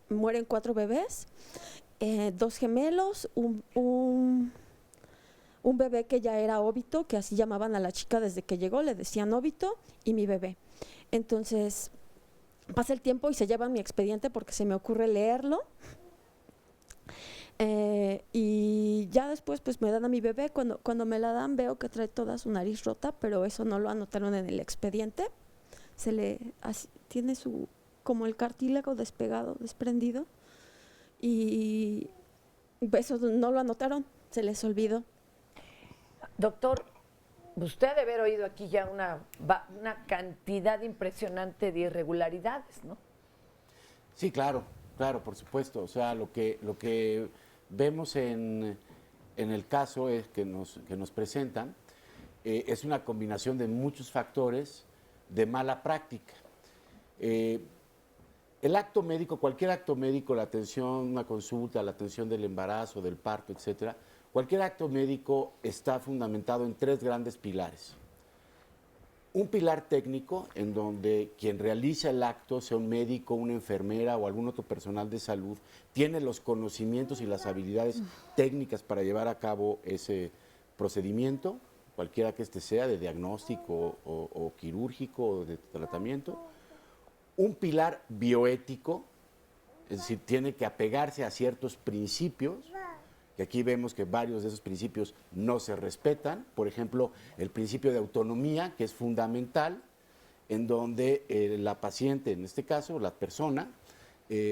Speaker 13: mueren 4 bebés, 2 gemelos, un bebé que ya era óbito, que así llamaban a la chica desde que llegó, le decían óbito, y mi bebé. Entonces pasa el tiempo y se lleva mi expediente porque se me ocurre leerlo. Y ya después pues me dan a mi bebé. Cuando me la dan veo que trae toda su nariz rota, pero eso no lo anotaron en el expediente. Tiene como el cartílago despegado, desprendido, y eso no lo anotaron, se les olvidó.
Speaker 2: Doctor, usted debe haber oído aquí ya una cantidad impresionante de irregularidades, ¿no?
Speaker 11: Sí, claro, por supuesto. O sea, lo que vemos en el caso es que nos presentan es una combinación de muchos factores de mala práctica. El acto médico, cualquier acto médico, la atención, una consulta, la atención del embarazo, del parto, etcétera, cualquier acto médico está fundamentado en 3 grandes pilares. Un pilar técnico, en donde quien realiza el acto, sea un médico, una enfermera o algún otro personal de salud, tiene los conocimientos y las habilidades técnicas para llevar a cabo ese procedimiento, cualquiera que este sea, de diagnóstico o quirúrgico o de tratamiento. Un pilar bioético, es decir, tiene que apegarse a ciertos principios, que aquí vemos que varios de esos principios no se respetan. Por ejemplo, el principio de autonomía, que es fundamental, en donde la paciente, en este caso, la persona,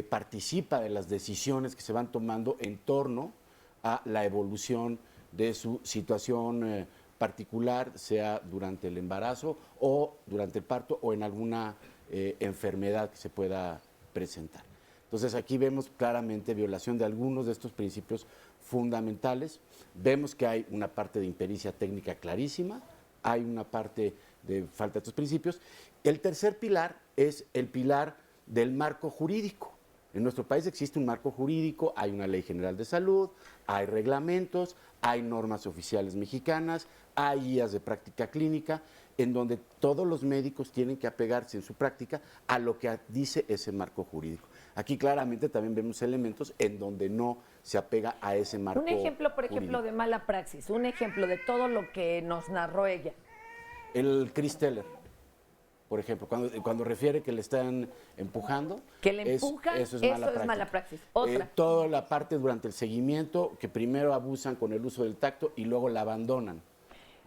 Speaker 11: participa de las decisiones que se van tomando en torno a la evolución de su situación particular, sea durante el embarazo o durante el parto o en alguna enfermedad que se pueda presentar. Entonces aquí vemos claramente violación de algunos de estos principios fundamentales. Vemos que hay una parte de impericia técnica clarísima, hay una parte de falta de estos principios. El tercer pilar es el pilar del marco jurídico. En nuestro país existe un marco jurídico, hay una ley general de salud, hay reglamentos, hay normas oficiales mexicanas, hay guías de práctica clínica, en donde todos los médicos tienen que apegarse en su práctica a lo que dice ese marco jurídico. Aquí claramente también vemos elementos en donde no se apega a ese marco
Speaker 2: Un ejemplo, por
Speaker 11: jurídico.
Speaker 2: ejemplo, de mala praxis, un ejemplo de todo lo que nos narró ella.
Speaker 11: El Chris Teller, por ejemplo, cuando refiere que le están empujando.
Speaker 2: Que le empujan,
Speaker 11: eso es mala praxis.
Speaker 2: Otra.
Speaker 11: Toda la parte durante el seguimiento, que primero abusan con el uso del tacto y luego la abandonan.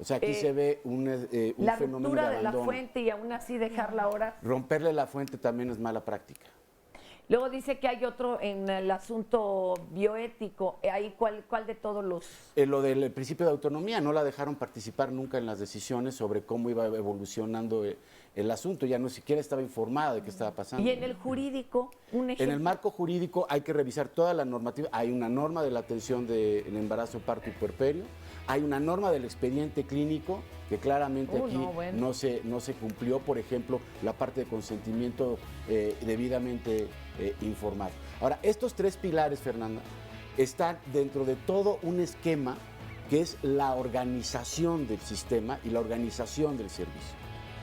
Speaker 11: O sea, aquí se ve un fenómeno de
Speaker 2: La ruptura de la
Speaker 11: abandono.
Speaker 2: fuente y aún así dejarla ahora.
Speaker 11: Romperle la fuente también es mala práctica.
Speaker 2: Luego dice que hay otro en el asunto bioético. Ahí, ¿cuál de todos los...?
Speaker 11: Lo del principio de autonomía, no la dejaron participar nunca en las decisiones sobre cómo iba evolucionando el asunto, ya no siquiera estaba informada de qué estaba pasando.
Speaker 2: Y en el jurídico, un ejemplo.
Speaker 11: En el marco jurídico hay que revisar toda la normativa. Hay una norma de la atención del embarazo, parto y puerperio. Hay una norma del expediente clínico que claramente aquí no se cumplió. Por ejemplo, la parte de consentimiento debidamente informado. Ahora, estos 3 pilares, Fernanda, están dentro de todo un esquema que es la organización del sistema y la organización del servicio.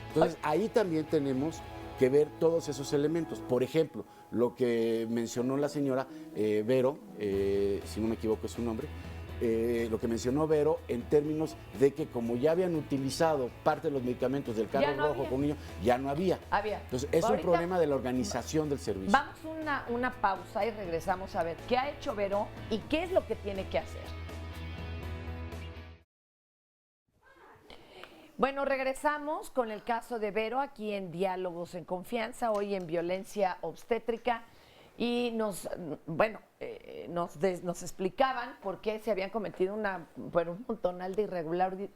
Speaker 11: Entonces, ahí también tenemos que ver todos esos elementos. Por ejemplo, lo que mencionó la señora Vero, si no me equivoco es su nombre, lo que mencionó Vero en términos de que como ya habían utilizado parte de los medicamentos del carro rojo con niños, ya no había. Entonces, es un problema de la organización del servicio.
Speaker 2: Vamos a una pausa y regresamos a ver qué ha hecho Vero y qué es lo que tiene que hacer. Bueno, regresamos con el caso de Vero aquí en Diálogos en Confianza, hoy en Violencia Obstétrica. Y nos explicaban por qué se habían cometido un montonal de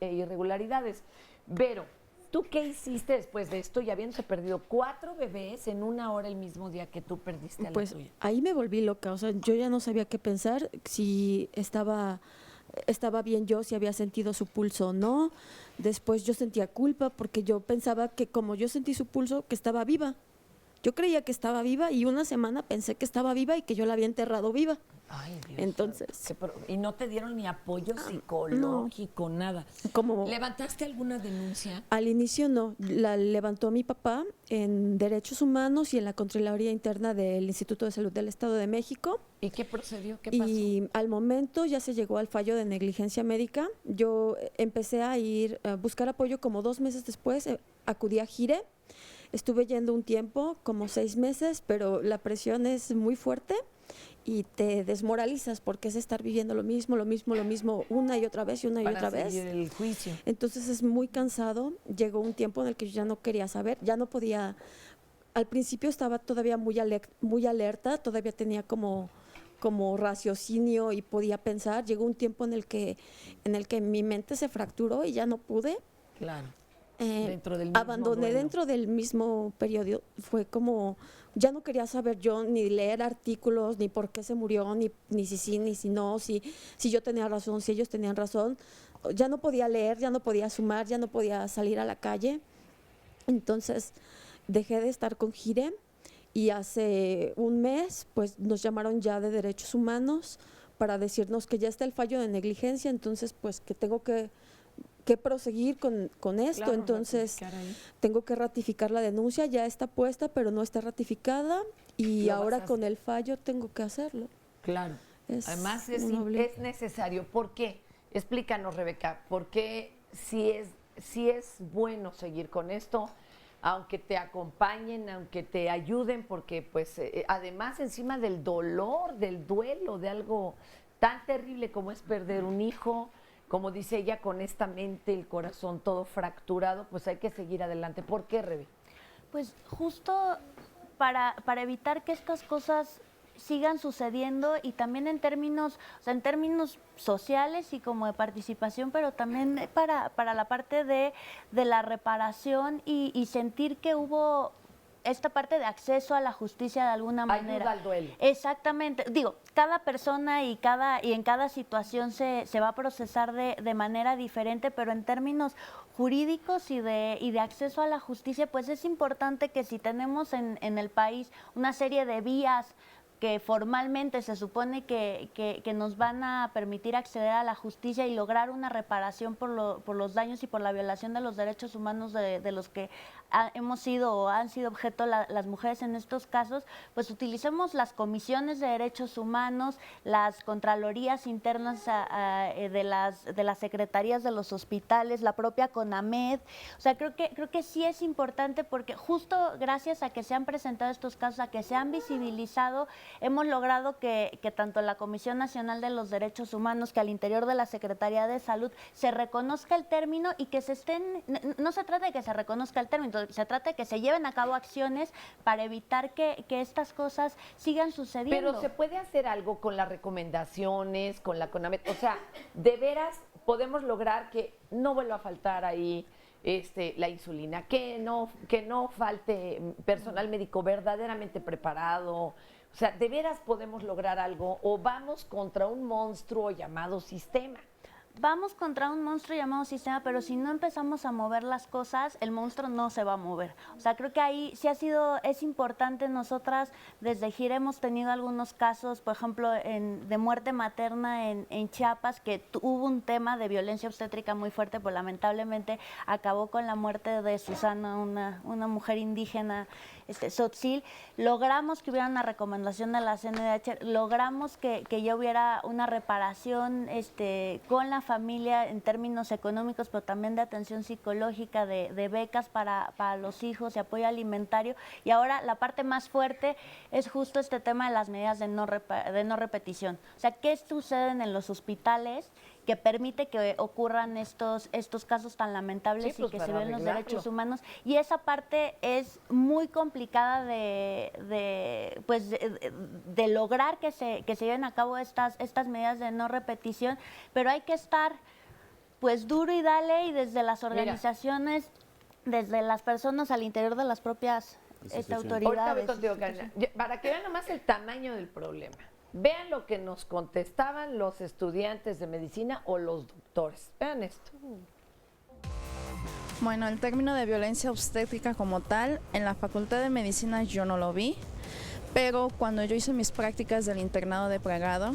Speaker 2: irregularidades. Vero, ¿tú qué hiciste después de esto? Ya habiéndose perdido 4 bebés en una hora el mismo día que tú perdiste a la tuya.
Speaker 13: Ahí me volví loca, o sea, yo ya no sabía qué pensar, si estaba bien yo, si había sentido su pulso o no. Después yo sentía culpa porque yo pensaba que como yo sentí su pulso, que estaba viva. Yo creía que estaba viva y una semana pensé que estaba viva y que yo la había enterrado viva.
Speaker 2: Ay, Dios.
Speaker 13: Entonces.
Speaker 2: ¿Y no te dieron ni apoyo psicológico, nada? ¿Levantaste alguna denuncia?
Speaker 13: Al inicio no. La levantó mi papá en Derechos Humanos y en la Contraloría Interna del Instituto de Salud del Estado de México.
Speaker 2: ¿Y qué procedió? ¿Qué pasó?
Speaker 13: Y al momento ya se llegó al fallo de negligencia médica. Yo empecé a ir a buscar apoyo como 2 meses después. Acudí a Gire. Estuve yendo un tiempo, como 6 meses, pero la presión es muy fuerte y te desmoralizas porque es estar viviendo lo mismo, una y otra vez y una y otra vez.
Speaker 2: Para seguir el juicio.
Speaker 13: Entonces es muy cansado. Llegó un tiempo en el que yo ya no quería saber, ya no podía. Al principio estaba todavía muy alerta, todavía tenía como como raciocinio y podía pensar. Llegó un tiempo en el que mi mente se fracturó y ya no pude.
Speaker 2: Claro. Dentro del mismo
Speaker 13: Abandoné
Speaker 2: duelo.
Speaker 13: dentro del mismo periodo. Fue como, ya no quería saber yo ni leer artículos, ni por qué se murió, ni si sí, ni si no, si yo tenía razón, si ellos tenían razón. Ya no podía leer, ya no podía sumar, ya no podía salir a la calle. Entonces dejé de estar con Jire y hace un mes pues nos llamaron ya de Derechos Humanos para decirnos que ya está el fallo de negligencia, entonces pues que tengo que proseguir con esto.
Speaker 2: Claro,
Speaker 13: entonces
Speaker 2: ratificar ahí.
Speaker 13: tengo que ratificar la denuncia, ya está puesta pero no está ratificada y
Speaker 2: Lo vas a
Speaker 13: ahora
Speaker 2: hacer.
Speaker 13: con el fallo tengo que hacerlo.
Speaker 2: Claro.
Speaker 13: Es
Speaker 2: Además
Speaker 13: un obligo.
Speaker 2: es necesario. ¿Por qué? Explícanos, Rebeca, ¿por qué si es bueno seguir con esto, aunque te acompañen, aunque te ayuden, porque pues además encima del dolor, del duelo, de algo tan terrible como es perder un hijo, como dice ella, con esta mente, el corazón todo fracturado, pues hay que seguir adelante. ¿Por qué, Rebe?
Speaker 10: Pues justo para evitar que estas cosas sigan sucediendo y también en términos sociales y como de participación, pero también para la parte de la reparación y sentir que hubo esta parte de acceso a la justicia de alguna manera.
Speaker 2: Ayuda al duelo.
Speaker 10: Exactamente. Digo, cada persona y en cada situación se va a procesar de manera diferente, pero en términos jurídicos y de acceso a la justicia, pues es importante que si tenemos en el país una serie de vías que formalmente se supone que nos van a permitir acceder a la justicia y lograr una reparación por los daños y por la violación de los derechos humanos de los que hemos sido o han sido objeto las mujeres en estos casos, pues utilicemos las comisiones de derechos humanos, las contralorías internas de las secretarías de los hospitales, la propia CONAMED. O sea, creo que sí es importante porque justo gracias a que se han presentado estos casos, a que se han visibilizado, hemos logrado que tanto la Comisión Nacional de los Derechos Humanos, que al interior de la Secretaría de Salud se reconozca el término y que no se trata de que se reconozca el término, se trata de que se lleven a cabo acciones para evitar que estas cosas sigan sucediendo.
Speaker 2: Pero se puede hacer algo con las recomendaciones, con la CONAMED, o sea, de veras podemos lograr que no vuelva a faltar ahí la insulina, que no falte personal médico verdaderamente preparado. O sea, ¿de veras podemos lograr algo o vamos contra un monstruo llamado sistema?
Speaker 10: Vamos contra un monstruo llamado sistema, pero si no empezamos a mover las cosas, el monstruo no se va a mover. O sea, creo que ahí sí es importante. Nosotras desde Jire hemos tenido algunos casos, por ejemplo, de muerte materna en Chiapas, que hubo un tema de violencia obstétrica muy fuerte, pues lamentablemente acabó con la muerte de Susana, una mujer indígena, Tzotzil. Logramos que hubiera una recomendación de la CNDH, logramos que ya hubiera una reparación con la familia en términos económicos, pero también de atención psicológica, de becas para los hijos y apoyo alimentario. Y ahora la parte más fuerte es justo este tema de las medidas de no repetición. O sea, ¿qué suceden en los hospitales que permite que ocurran estos casos tan lamentables
Speaker 2: Sí, pues,
Speaker 10: y que se
Speaker 2: para
Speaker 10: ven los
Speaker 2: arreglarlo.
Speaker 10: derechos humanos? Y esa parte es muy complicada de lograr que se lleven a cabo estas medidas de no repetición, pero hay que estar pues duro y dale, y desde las organizaciones, desde las personas al interior de las propias autoridades.
Speaker 2: Ahorita voy contigo, Karina. Para que vean nomás el tamaño del problema. Vean lo que nos contestaban los estudiantes de medicina o los doctores. Vean esto.
Speaker 14: Bueno, el término de violencia obstétrica como tal, en la Facultad de Medicina yo no lo vi, pero cuando yo hice mis prácticas del internado de pregrado,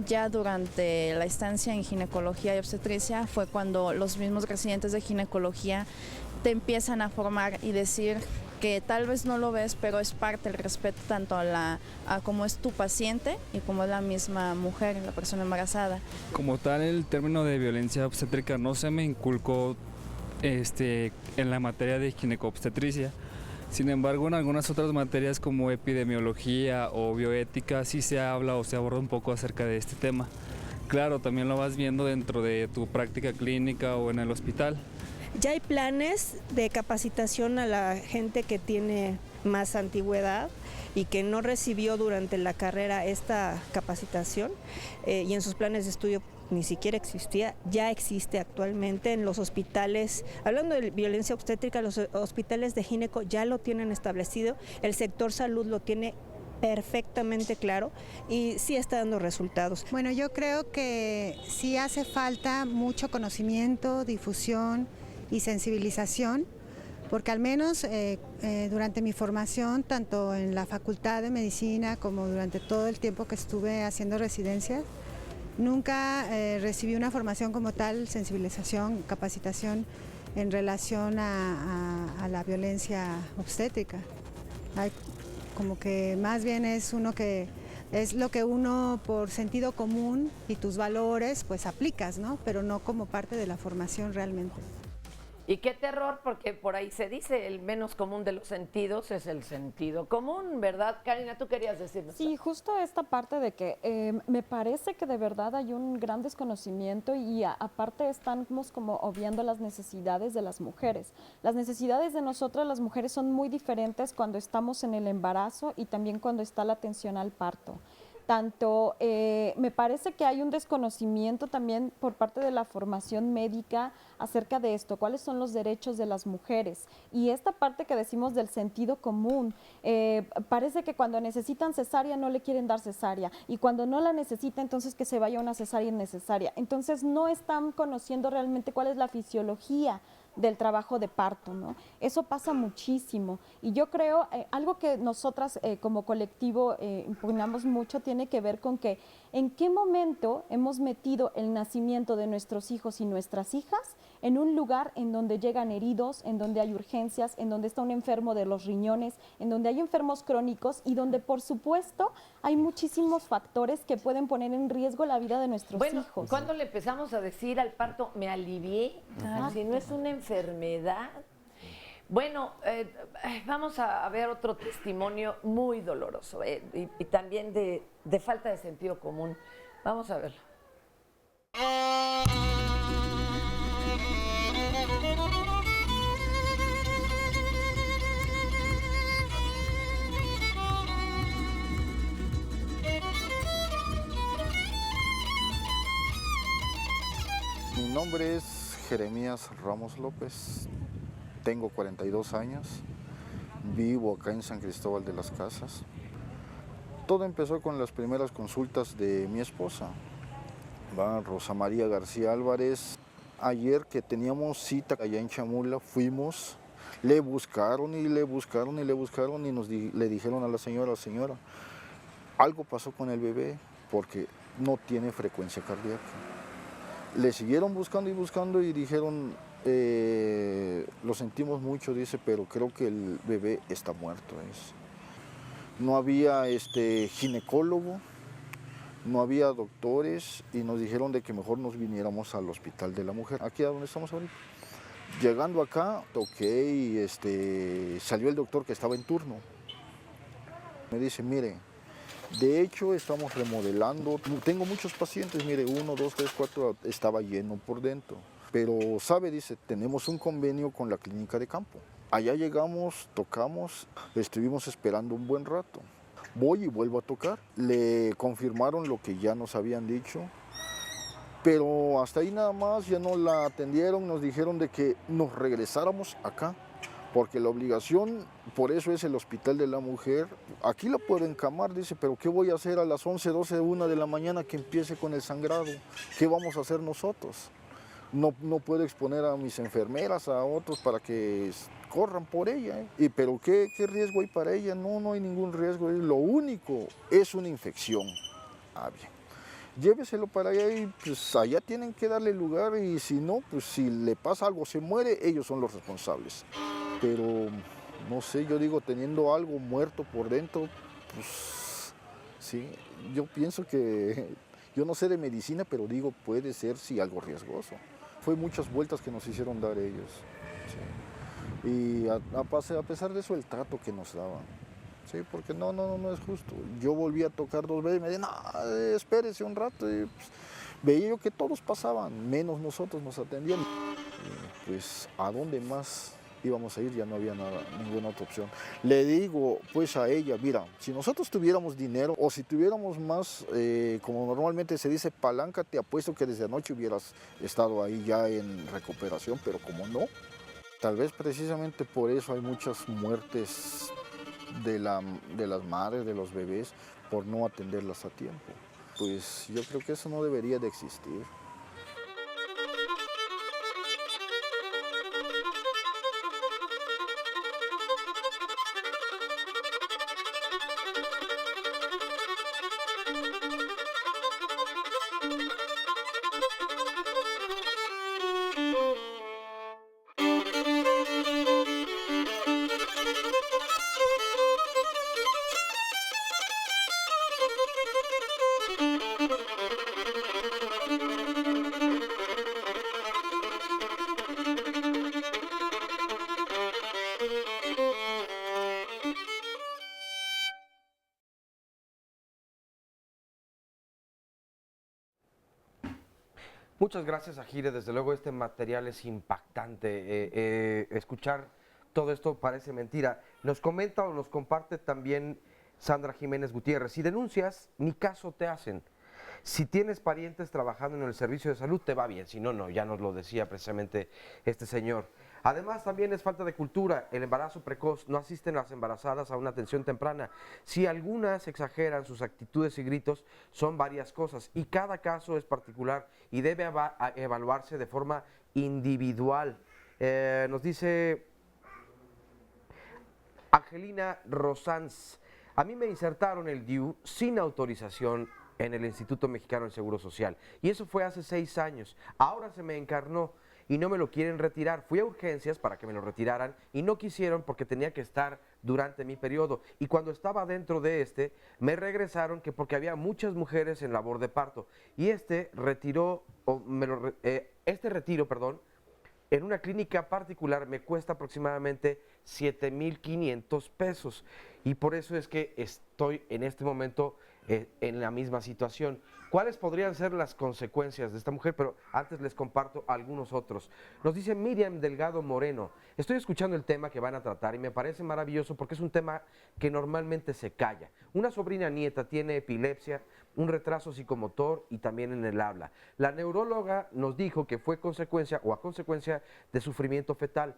Speaker 14: ya durante la estancia en ginecología y obstetricia fue cuando los mismos residentes de ginecología te empiezan a formar y decir que tal vez no lo ves, pero es parte del respeto tanto a cómo es tu paciente y como es la misma mujer, la persona embarazada.
Speaker 15: Como tal, el término de violencia obstétrica no se me inculcó en la materia de gineco-obstetricia. Sin embargo, en algunas otras materias como epidemiología o bioética sí se habla o se aborda un poco acerca de este tema. Claro, también lo vas viendo dentro de tu práctica clínica o en el hospital.
Speaker 16: Ya hay planes de capacitación a la gente que tiene más antigüedad y que no recibió durante la carrera esta capacitación y en sus planes de estudio ni siquiera existía, ya existe actualmente en los hospitales. Hablando de violencia obstétrica, los hospitales de gineco ya lo tienen establecido, el sector salud lo tiene perfectamente claro y sí está dando resultados.
Speaker 17: Bueno, yo creo que sí hace falta mucho conocimiento, difusión y sensibilización, porque al menos durante mi formación, tanto en la Facultad de Medicina como durante todo el tiempo que estuve haciendo residencia, nunca recibí una formación como tal, sensibilización, capacitación en relación a la violencia obstétrica. Como que más bien es lo que uno por sentido común y tus valores pues aplicas, ¿no? Pero no como parte de la formación realmente.
Speaker 2: Y qué terror, porque por ahí se dice, el menos común de los sentidos es el sentido común, ¿verdad? Karina, tú querías decirnos.
Speaker 9: Sí, justo esta parte de que me parece que de verdad hay un gran desconocimiento y aparte estamos como obviando las necesidades de las mujeres. Las necesidades de nosotras, las mujeres, son muy diferentes cuando estamos en el embarazo y también cuando está la atención al parto. Tanto, me parece que hay un desconocimiento también por parte de la formación médica acerca de esto, cuáles son los derechos de las mujeres. Y esta parte que decimos del sentido común, parece que cuando necesitan cesárea no le quieren dar cesárea y cuando no la necesita entonces que se vaya a una cesárea innecesaria. Entonces no están conociendo realmente cuál es la fisiología del trabajo de parto, ¿no? Eso pasa muchísimo y yo creo, algo que nosotras como colectivo impugnamos mucho tiene que ver con que en qué momento hemos metido el nacimiento de nuestros hijos y nuestras hijas en un lugar en donde llegan heridos, en donde hay urgencias, en donde está un enfermo de los riñones, en donde hay enfermos crónicos y donde por supuesto hay muchísimos factores que pueden poner en riesgo la vida de nuestros hijos.
Speaker 2: ¿Cuándo le empezamos a decir al parto, me alivié? Si no es una enfermedad. Bueno, vamos a ver otro testimonio muy doloroso y también de falta de sentido común. Vamos a verlo.
Speaker 18: Mi nombre es Jeremías Ramos López, tengo 42 años, vivo acá en San Cristóbal de las Casas. Todo empezó con las primeras consultas de mi esposa, Rosa María García Álvarez. Ayer que teníamos cita allá en Chamula, fuimos, le buscaron y le buscaron y le buscaron y le dijeron a la señora, algo pasó con el bebé porque no tiene frecuencia cardíaca. Le siguieron buscando y buscando y dijeron, lo sentimos mucho, dice, pero creo que el bebé está muerto. No había ginecólogo, no había doctores y nos dijeron de que mejor nos viniéramos al Hospital de la Mujer, aquí a donde estamos ahorita. Llegando acá, toqué y salió el doctor que estaba en turno. Me dice, mire, de hecho estamos remodelando, tengo muchos pacientes, mire, 1, 2, 3, 4, estaba lleno por dentro. Pero, sabe, dice, tenemos un convenio con la clínica de campo. Allá llegamos, tocamos, estuvimos esperando un buen rato. Voy y vuelvo a tocar. Le confirmaron lo que ya nos habían dicho, pero hasta ahí nada más, ya no la atendieron, nos dijeron de que nos regresáramos acá, porque la obligación, por eso es el Hospital de la Mujer. Aquí la puedo encamar, dice, pero ¿qué voy a hacer a las 11, 12, 1 de la mañana que empiece con el sangrado? ¿Qué vamos a hacer nosotros? No puedo exponer a mis enfermeras, a otros para que corran por ella. Pero ¿qué riesgo hay para ella? No hay ningún riesgo. Lo único es una infección. Bien. Lléveselo para allá y pues allá tienen que darle lugar y si no, pues si le pasa algo, se muere, ellos son los responsables. Pero no sé, yo digo, teniendo algo muerto por dentro, pues sí, yo pienso que, yo no sé de medicina, pero digo, puede ser sí algo riesgoso. Fue muchas vueltas que nos hicieron dar ellos. Sí. Y a pesar de eso, el trato que nos daban. Sí, porque no es justo. Yo volví a tocar 2 veces y me dijeron, no, espérese un rato. Y, pues, veía yo que todos pasaban, menos nosotros nos atendían. Pues, ¿a dónde más íbamos a ir, ya no había ninguna otra opción. Le digo pues a ella, mira, si nosotros tuviéramos dinero o si tuviéramos más, como normalmente se dice, palanca, te apuesto que desde anoche hubieras estado ahí ya en recuperación, pero como no, tal vez precisamente por eso hay muchas muertes de las madres, de los bebés, por no atenderlas a tiempo. Pues yo creo que eso no debería de existir.
Speaker 3: Muchas gracias, Ajire. Desde luego este material es impactante. Escuchar todo esto parece mentira. Nos comenta o nos comparte también Sandra Jiménez Gutiérrez. Si denuncias, ni caso te hacen. Si tienes parientes trabajando en el servicio de salud, te va bien. Si no, no. Ya nos lo decía precisamente este señor. Además, también es falta de cultura. El embarazo precoz. No asisten las embarazadas a una atención temprana. Si algunas exageran sus actitudes y gritos, son varias cosas. Y cada caso es particular y debe evaluarse de forma individual. Nos dice Angelina Rosanz. A mí me insertaron el DIU sin autorización en el Instituto Mexicano del Seguro Social. Y eso fue hace 6 años. Ahora se me encarnó y no me lo quieren retirar. Fui a urgencias para que me lo retiraran y no quisieron porque tenía que estar durante mi periodo. Y cuando estaba dentro de me regresaron que porque había muchas mujeres en labor de parto. Y este retiro, en una clínica particular me cuesta aproximadamente 7,500 pesos. Y por eso es que estoy en este momento en la misma situación. ¿Cuáles podrían ser las consecuencias de esta mujer? Pero antes les comparto algunos otros. Nos dice Miriam Delgado Moreno, estoy escuchando el tema que van a tratar y me parece maravilloso porque es un tema que normalmente se calla. Una sobrina nieta tiene epilepsia, un retraso psicomotor y también en el habla. La neuróloga nos dijo que fue consecuencia o a consecuencia de sufrimiento fetal.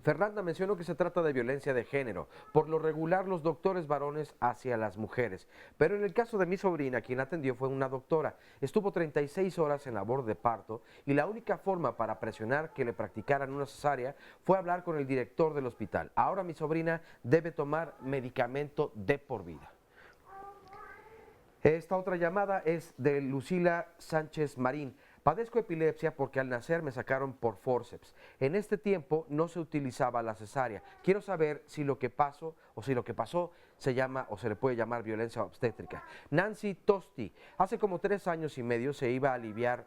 Speaker 3: Fernanda mencionó que se trata de violencia de género, por lo regular los doctores varones hacia las mujeres. Pero en el caso de mi sobrina, quien atendió fue una doctora. Estuvo 36 horas en labor de parto y la única forma para presionar que le practicaran una cesárea fue hablar con el director del hospital. Ahora mi sobrina debe tomar medicamento de por vida. Esta otra llamada es de Lucila Sánchez Marín. Padezco epilepsia porque al nacer me sacaron por fórceps. En este tiempo no se utilizaba la cesárea. Quiero saber si lo que pasó se llama o se le puede llamar violencia obstétrica. Nancy Tosti, hace como 3 años y medio se iba a aliviar,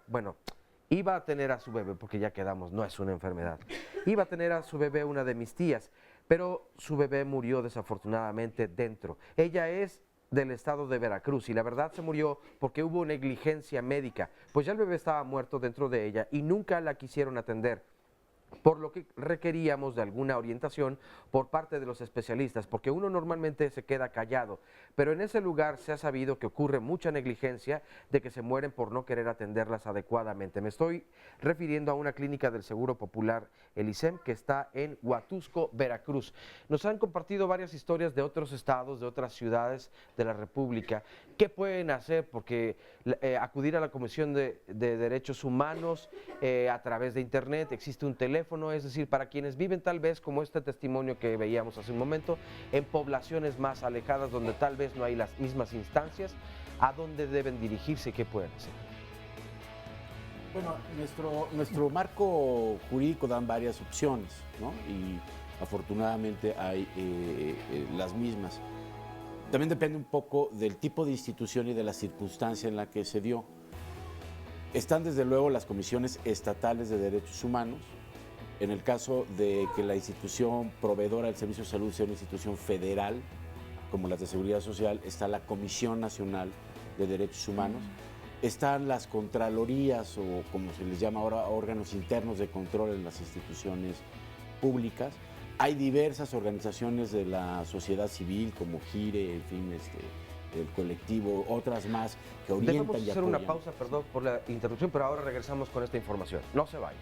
Speaker 3: iba a tener a su bebé, porque ya quedamos, no es una enfermedad. Iba a tener a su bebé una de mis tías, pero su bebé murió desafortunadamente dentro. Ella es del estado de Veracruz y la verdad se murió porque hubo negligencia médica, pues ya el bebé estaba muerto dentro de ella y nunca la quisieron atender, por lo que requeríamos de alguna orientación por parte de los especialistas, porque uno normalmente se queda callado, pero en ese lugar se ha sabido que ocurre mucha negligencia de que se mueren por no querer atenderlas adecuadamente. Me estoy refiriendo a una clínica del Seguro Popular, el ISEM, que está en Huatusco, Veracruz. Nos han compartido varias historias de otros estados, de otras ciudades de la República. ¿Qué pueden hacer? Porque acudir a la Comisión de Derechos Humanos a través de Internet, existe un teléfono, es decir, para quienes viven tal vez, como este testimonio que veíamos hace un momento, en poblaciones más alejadas donde tal vez no hay las mismas instancias, ¿a dónde deben dirigirse y qué pueden hacer?
Speaker 11: Bueno, nuestro marco jurídico dan varias opciones, ¿no? Y afortunadamente hay las mismas. También depende un poco del tipo de institución y de la circunstancia en la que se dio. Están desde luego las comisiones estatales de derechos humanos. En el caso de que la institución proveedora del servicio de salud sea una institución federal, como las de seguridad social, está la Comisión Nacional de Derechos Humanos. Están las contralorías, o como se les llama ahora, órganos internos de control en las instituciones públicas. Hay diversas organizaciones de la sociedad civil, como GIRE, en fin, el colectivo, otras más, que orientan
Speaker 3: Debemos
Speaker 11: y
Speaker 3: hacer
Speaker 11: apoyan.
Speaker 3: una pausa, perdón por la interrupción, pero ahora regresamos con esta información. No se vayan.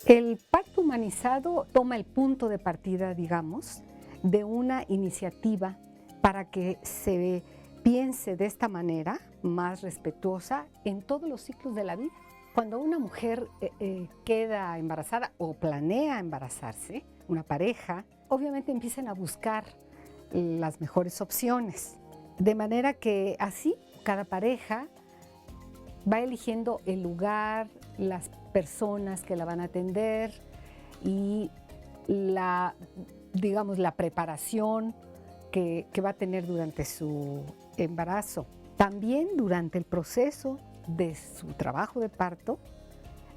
Speaker 19: El pacto humanizado toma el punto de partida, digamos, de una iniciativa para que se piense de esta manera, más respetuosa, en todos los ciclos de la vida. Cuando una mujer queda embarazada o planea embarazarse, una pareja, obviamente empiezan a buscar las mejores opciones. De manera que así cada pareja va eligiendo el lugar, las personas que la van a atender y la preparación que va a tener durante su embarazo. También durante el proceso de su trabajo de parto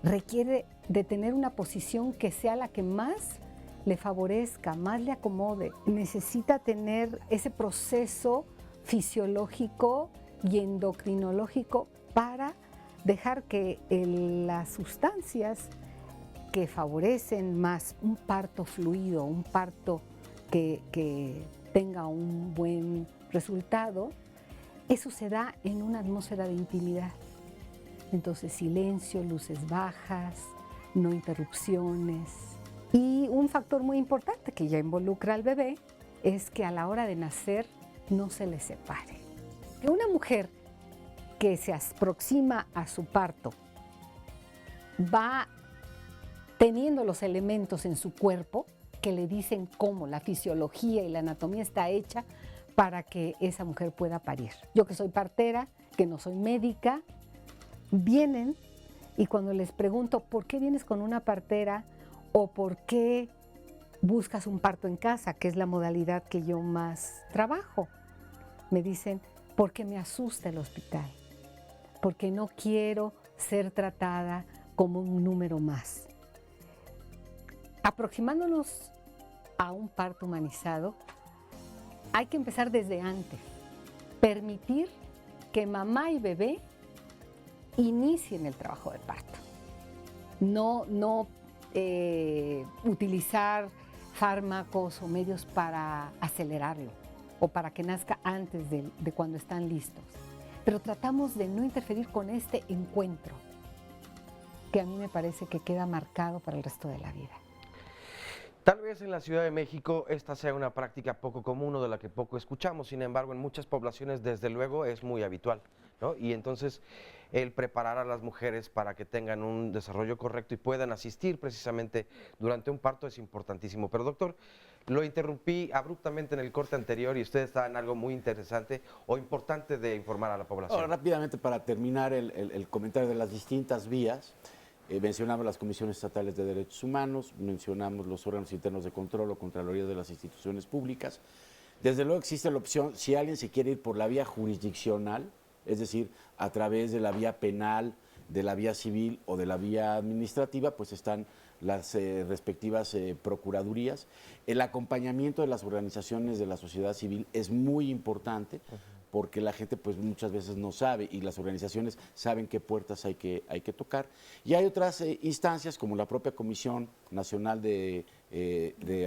Speaker 19: requiere de tener una posición que sea la que más le favorezca, más le acomode. Necesita tener ese proceso fisiológico y endocrinológico para dejar que las sustancias que favorecen más un parto fluido, un parto que tenga un buen resultado, eso se da en una atmósfera de intimidad. Entonces, silencio, luces bajas, no interrupciones. Y un factor muy importante que ya involucra al bebé es que a la hora de nacer no se le separe. Que una mujer que se aproxima a su parto va teniendo los elementos en su cuerpo que le dicen cómo la fisiología y la anatomía está hecha para que esa mujer pueda parir. Yo que soy partera, que no soy médica, vienen y cuando les pregunto ¿por qué vienes con una partera o por qué buscas un parto en casa, que es la modalidad que yo más trabajo? Me dicen, porque me asusta el hospital, porque no quiero ser tratada como un número más. Aproximándonos a un parto humanizado, hay que empezar desde antes, permitir que mamá y bebé inicien el trabajo de parto. No utilizar fármacos o medios para acelerarlo o para que nazca antes de cuando están listos. Pero tratamos de no interferir con este encuentro, que a mí me parece que queda marcado para el resto de la vida.
Speaker 3: Tal vez en la Ciudad de México esta sea una práctica poco común o de la que poco escuchamos, sin embargo en muchas poblaciones desde luego es muy habitual, ¿no? Y entonces el preparar a las mujeres para que tengan un desarrollo correcto y puedan asistir precisamente durante un parto es importantísimo. Pero doctor, lo interrumpí abruptamente en el corte anterior y usted está en algo muy interesante o importante de informar a la población.
Speaker 11: Ahora, rápidamente para terminar el comentario de las distintas vías. Mencionamos las comisiones estatales de derechos humanos, mencionamos los órganos internos de control o contraloría de las instituciones públicas. Desde luego existe la opción, si alguien se quiere ir por la vía jurisdiccional, es decir, a través de la vía penal, de la vía civil o de la vía administrativa, pues están las respectivas procuradurías. El acompañamiento de las organizaciones de la sociedad civil es muy importante, porque la gente pues muchas veces no sabe y las organizaciones saben qué puertas hay que tocar. Y hay otras instancias como la propia Comisión Nacional de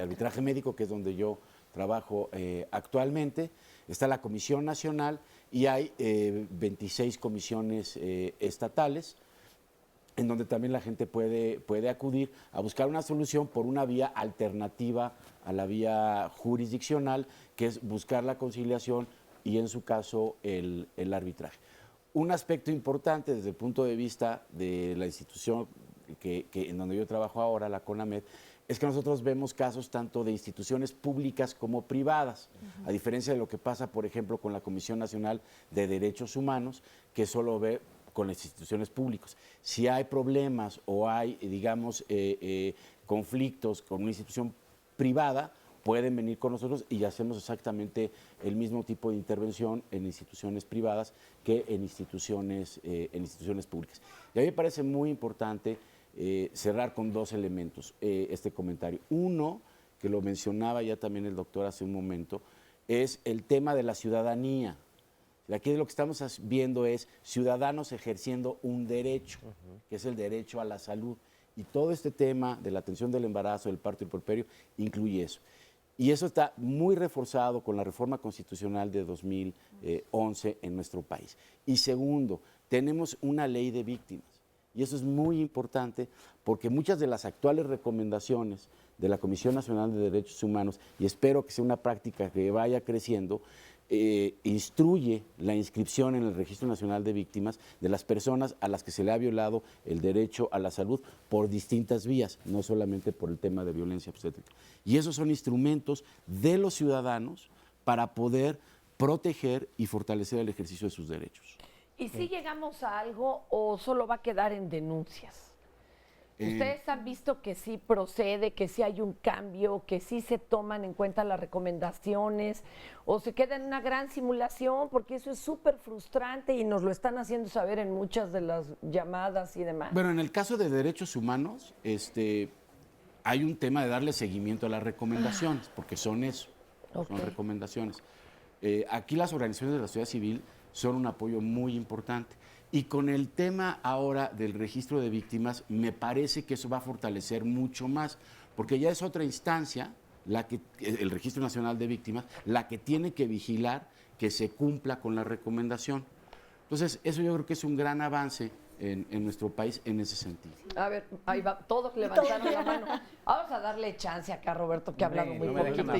Speaker 11: Arbitraje Médico, que es donde yo trabajo actualmente. Está la Comisión Nacional y hay 26 comisiones estatales, en donde también la gente puede acudir a buscar una solución por una vía alternativa a la vía jurisdiccional, que es buscar la conciliación y en su caso el arbitraje. Un aspecto importante desde el punto de vista de la institución en donde yo trabajo ahora, la CONAMED, es que nosotros vemos casos tanto de instituciones públicas como privadas, a diferencia de lo que pasa, por ejemplo, con la Comisión Nacional de Derechos Humanos, que solo ve con las instituciones públicas. Si hay problemas o hay, digamos, conflictos con una institución privada, pueden venir con nosotros y hacemos exactamente el mismo tipo de intervención en instituciones privadas que en instituciones públicas. Y a mí me parece muy importante cerrar con dos elementos este comentario. Uno, que lo mencionaba ya también el doctor hace un momento, es el tema de la ciudadanía. Aquí lo que estamos viendo es ciudadanos ejerciendo un derecho, que es el derecho a la salud. Y todo este tema de la atención del embarazo, del parto y el puerperio incluye eso. Y eso está muy reforzado con la reforma constitucional de 2011 en nuestro país. Y segundo, tenemos una ley de víctimas. Y eso es muy importante porque muchas de las actuales recomendaciones de la Comisión Nacional de Derechos Humanos, y espero que sea una práctica que vaya creciendo, instruye la inscripción en el Registro Nacional de Víctimas de las personas a las que se le ha violado el derecho a la salud por distintas vías, no solamente por el tema de violencia obstétrica. Y esos son instrumentos de los ciudadanos para poder proteger y fortalecer el ejercicio de sus derechos.
Speaker 2: ¿Y si llegamos a algo o solo va a quedar en denuncias? ¿Ustedes han visto que sí procede, que sí hay un cambio, que sí se toman en cuenta las recomendaciones o se queda en una gran simulación? Porque eso es súper frustrante y nos lo están haciendo saber en muchas de las llamadas y demás.
Speaker 11: Bueno, en el caso de derechos humanos, hay un tema de darle seguimiento a las recomendaciones, porque son eso, son recomendaciones. Aquí las organizaciones de la sociedad civil son un apoyo muy importante. Y con el tema ahora del registro de víctimas, me parece que eso va a fortalecer mucho más, porque ya es otra instancia, el Registro Nacional de Víctimas, la que tiene que vigilar que se cumpla con la recomendación. Entonces, eso yo creo que es un gran avance en nuestro país en ese sentido.
Speaker 2: A ver, ahí va, todos levantaron la mano. Vamos a darle chance acá a Roberto, que ha hablado muy poquito.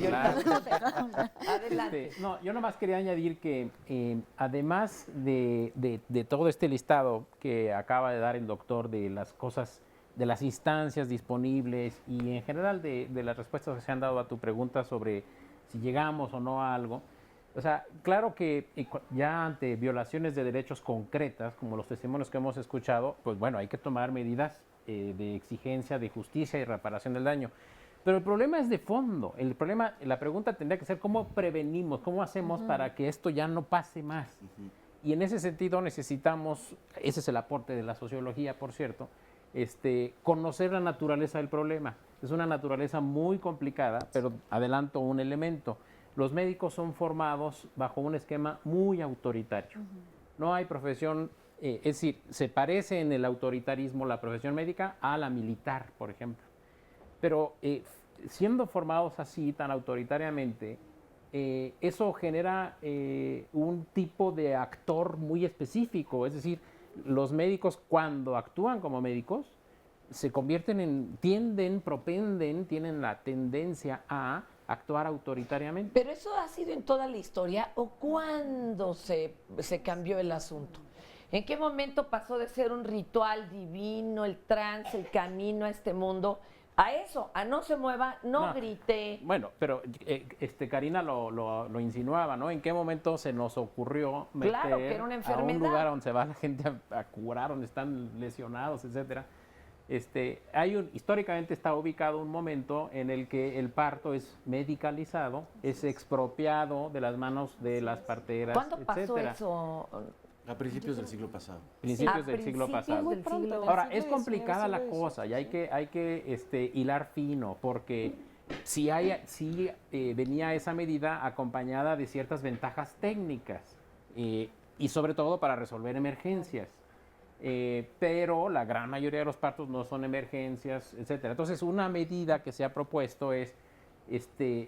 Speaker 2: Adelante.
Speaker 12: No, yo nomás quería añadir que además de todo este listado que acaba de dar el doctor de las cosas, de las instancias disponibles y en general de las respuestas que se han dado a tu pregunta sobre si llegamos o no a algo, o sea, claro que ya ante violaciones de derechos concretas, como los testimonios que hemos escuchado, pues bueno, hay que tomar medidas de exigencia, de justicia y reparación del daño. Pero el problema es de fondo. La pregunta tendría que ser cómo prevenimos, cómo hacemos para que esto ya no pase más. Y en ese sentido necesitamos, ese es el aporte de la sociología, por cierto, conocer la naturaleza del problema. Es una naturaleza muy complicada, pero adelanto un elemento. Los médicos son formados bajo un esquema muy autoritario. No hay profesión, es decir, se parece en el autoritarismo la profesión médica a la militar, por ejemplo. Pero siendo formados así, tan autoritariamente, eso genera un tipo de actor muy específico. Es decir, los médicos cuando actúan como médicos se convierten tienen la tendencia a actuar autoritariamente.
Speaker 2: ¿Pero eso ha sido en toda la historia o cuándo se cambió el asunto? ¿En qué momento pasó de ser un ritual divino, el trance, el camino a este mundo, a eso, a no se mueva, no grite?
Speaker 12: Bueno, pero Karina lo insinuaba, ¿no? ¿En qué momento se nos ocurrió meter
Speaker 2: claro, que era una enfermedad.
Speaker 12: A un lugar donde se va la gente a curar, donde están lesionados, etcétera? Históricamente está ubicado un momento en el que el parto es medicalizado, es expropiado de las manos de las parteras,
Speaker 2: ¿cuándo pasó
Speaker 12: etcétera.
Speaker 2: eso?
Speaker 11: A principios del siglo pasado.
Speaker 12: Principios del siglo pasado.
Speaker 9: Muy pronto.
Speaker 12: Ahora, es complicada la cosa y hay que hilar fino porque sí venía esa medida acompañada de ciertas ventajas técnicas y sobre todo para resolver emergencias. Pero la gran mayoría de los partos no son emergencias, etcétera. Entonces, una medida que se ha propuesto es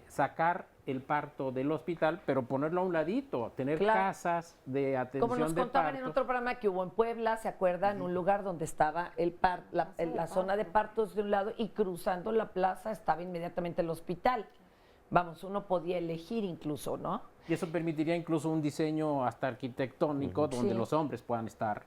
Speaker 12: sacar el parto del hospital, pero ponerlo a un ladito, tener casas de atención de parto. Como nos
Speaker 2: contaban en otro programa que hubo en Puebla, ¿se acuerdan? Un lugar donde estaba la zona de partos de un lado y cruzando la plaza estaba inmediatamente el hospital. Vamos, uno podía elegir incluso, ¿no?
Speaker 12: Y eso permitiría incluso un diseño hasta arquitectónico donde los hombres puedan estar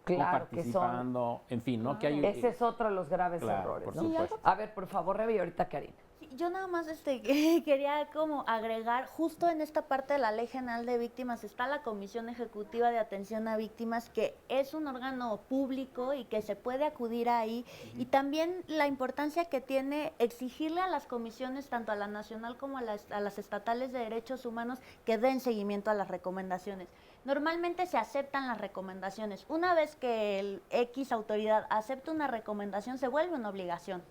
Speaker 12: participando, en fin, ¿no? Que hay,
Speaker 2: ese es otro de los graves errores, ¿no? A ver, por favor, Rebe, ahorita Karina.
Speaker 10: Yo nada más quería como agregar, justo en esta parte de la Ley General de Víctimas está la Comisión Ejecutiva de Atención a Víctimas, que es un órgano público y que se puede acudir ahí, y también la importancia que tiene exigirle a las comisiones, tanto a la nacional como a las estatales de derechos humanos, que den seguimiento a las recomendaciones. Normalmente se aceptan las recomendaciones. Una vez que el X autoridad acepta una recomendación, se vuelve una obligación.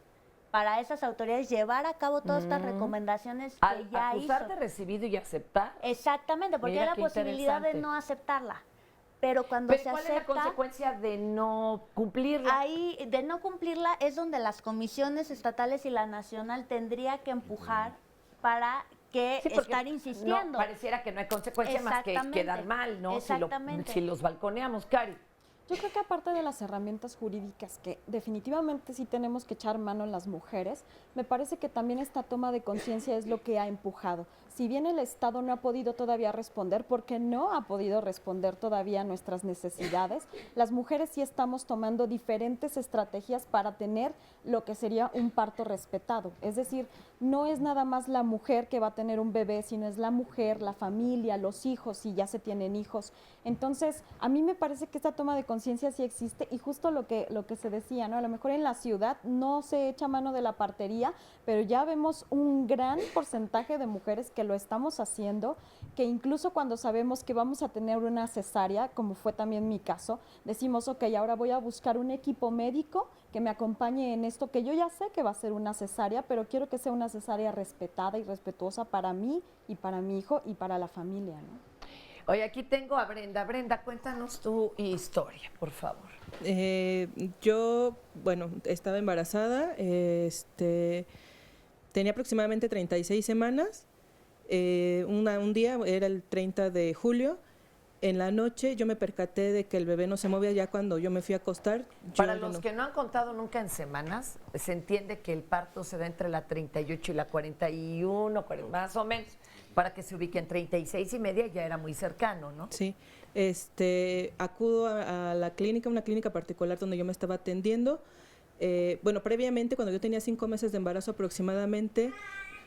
Speaker 10: para esas autoridades llevar a cabo todas estas recomendaciones que ya
Speaker 2: acusar
Speaker 10: hizo.
Speaker 2: de recibido y aceptar.
Speaker 10: Exactamente, porque
Speaker 2: Mira
Speaker 10: hay la
Speaker 2: qué
Speaker 10: posibilidad de
Speaker 2: interesante.
Speaker 10: no aceptarla. Pero cuando
Speaker 2: Pero
Speaker 10: se
Speaker 2: ¿cuál
Speaker 10: acepta,
Speaker 2: es la consecuencia de no cumplirla?
Speaker 10: ahí de no cumplirla es donde las comisiones estatales y la nacional tendría que empujar para que
Speaker 2: Sí, porque
Speaker 10: estar insistiendo.
Speaker 2: No, pareciera que no hay consecuencia más que
Speaker 10: Exactamente.
Speaker 2: quedar mal, ¿no?
Speaker 10: Exactamente.
Speaker 2: Si los balconeamos, Cari.
Speaker 9: Yo creo que aparte de las herramientas jurídicas que definitivamente sí tenemos que echar mano las mujeres, me parece que también esta toma de conciencia es lo que ha empujado. Si bien el Estado no ha podido todavía responder, porque no ha podido responder todavía a nuestras necesidades, las mujeres sí estamos tomando diferentes estrategias para tener lo que sería un parto respetado. Es decir, no es nada más la mujer que va a tener un bebé, sino es la mujer, la familia, los hijos, si ya se tienen hijos. Entonces, a mí me parece que esta toma de conciencia sí existe y justo lo que se decía, ¿no? A lo mejor en la ciudad no se echa mano de la partería, pero ya vemos un gran porcentaje de mujeres que lo estamos haciendo, que incluso cuando sabemos que vamos a tener una cesárea, como fue también mi caso, decimos, ok, ahora voy a buscar un equipo médico que me acompañe en esto, que yo ya sé que va a ser una cesárea, pero quiero que sea una cesárea respetada y respetuosa para mí y para mi hijo y para la familia, ¿no?
Speaker 2: Oye, aquí tengo a Brenda. Brenda, cuéntanos tu historia, por favor.
Speaker 20: Yo, bueno, estaba embarazada, tenía aproximadamente 36 semanas. Un día, era el 30 de julio, en la noche yo me percaté de que el bebé no se movía ya cuando yo me fui a acostar.
Speaker 2: Para los que no han contado nunca en semanas, se entiende que el parto se da entre la 38 y la 41, más o menos. Para que se ubique en 36 y media ya era muy cercano, ¿no?
Speaker 20: Sí, acudo a la clínica, una clínica particular donde yo me estaba atendiendo. Bueno, previamente, cuando yo tenía 5 meses de embarazo aproximadamente,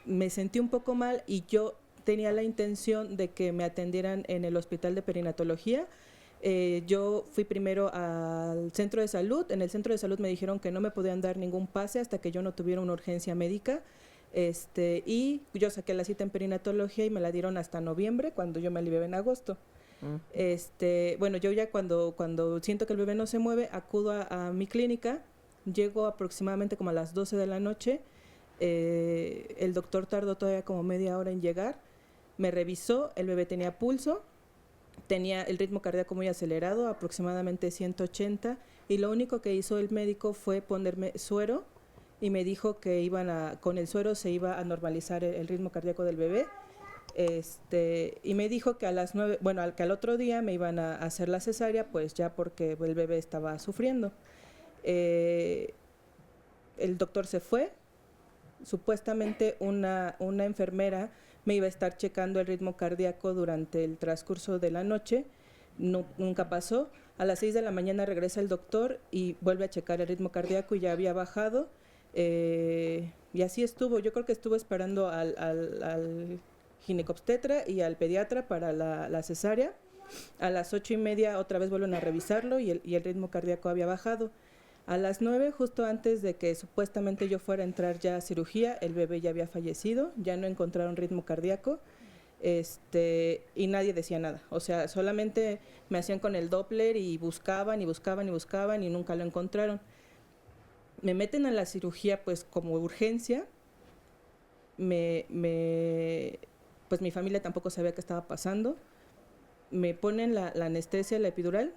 Speaker 20: me sentí un poco mal y yo tenía la intención de que me atendieran en el hospital de perinatología. Yo fui primero al centro de salud. En el centro de salud me dijeron que no me podían dar ningún pase hasta que yo no tuviera una urgencia médica. Y yo saqué la cita en perinatología y me la dieron hasta noviembre, cuando yo me alivié en agosto. Bueno, yo ya cuando siento que el bebé no se mueve, acudo a mi clínica, llego aproximadamente como a las 12 de la noche, el doctor tardó todavía como media hora en llegar, me revisó, el bebé tenía pulso, tenía el ritmo cardíaco muy acelerado, aproximadamente 180, y lo único que hizo el médico fue ponerme suero, y me dijo que con el suero se iba a normalizar el ritmo cardíaco del bebé. Y me dijo que a las 9, bueno, que al otro día me iban a hacer la cesárea, pues ya porque el bebé estaba sufriendo. El doctor se fue. Supuestamente una enfermera me iba a estar checando el ritmo cardíaco durante el transcurso de la noche. Nunca pasó. A las 6 de la mañana regresa el doctor y vuelve a checar el ritmo cardíaco y ya había bajado. Y así estuvo. Yo creo que estuvo esperando al ginecobstetra y al pediatra para la cesárea. A las 8:30 otra vez vuelven a revisarlo y el ritmo cardíaco había bajado. A las 9, justo antes de que supuestamente yo fuera a entrar ya a cirugía, el bebé ya había fallecido, ya no encontraron ritmo cardíaco, y nadie decía nada. O sea, solamente me hacían con el Doppler y buscaban y buscaban y buscaban y nunca lo encontraron. Me meten a la cirugía pues como urgencia, pues mi familia tampoco sabía qué estaba pasando, me ponen la anestesia, la epidural,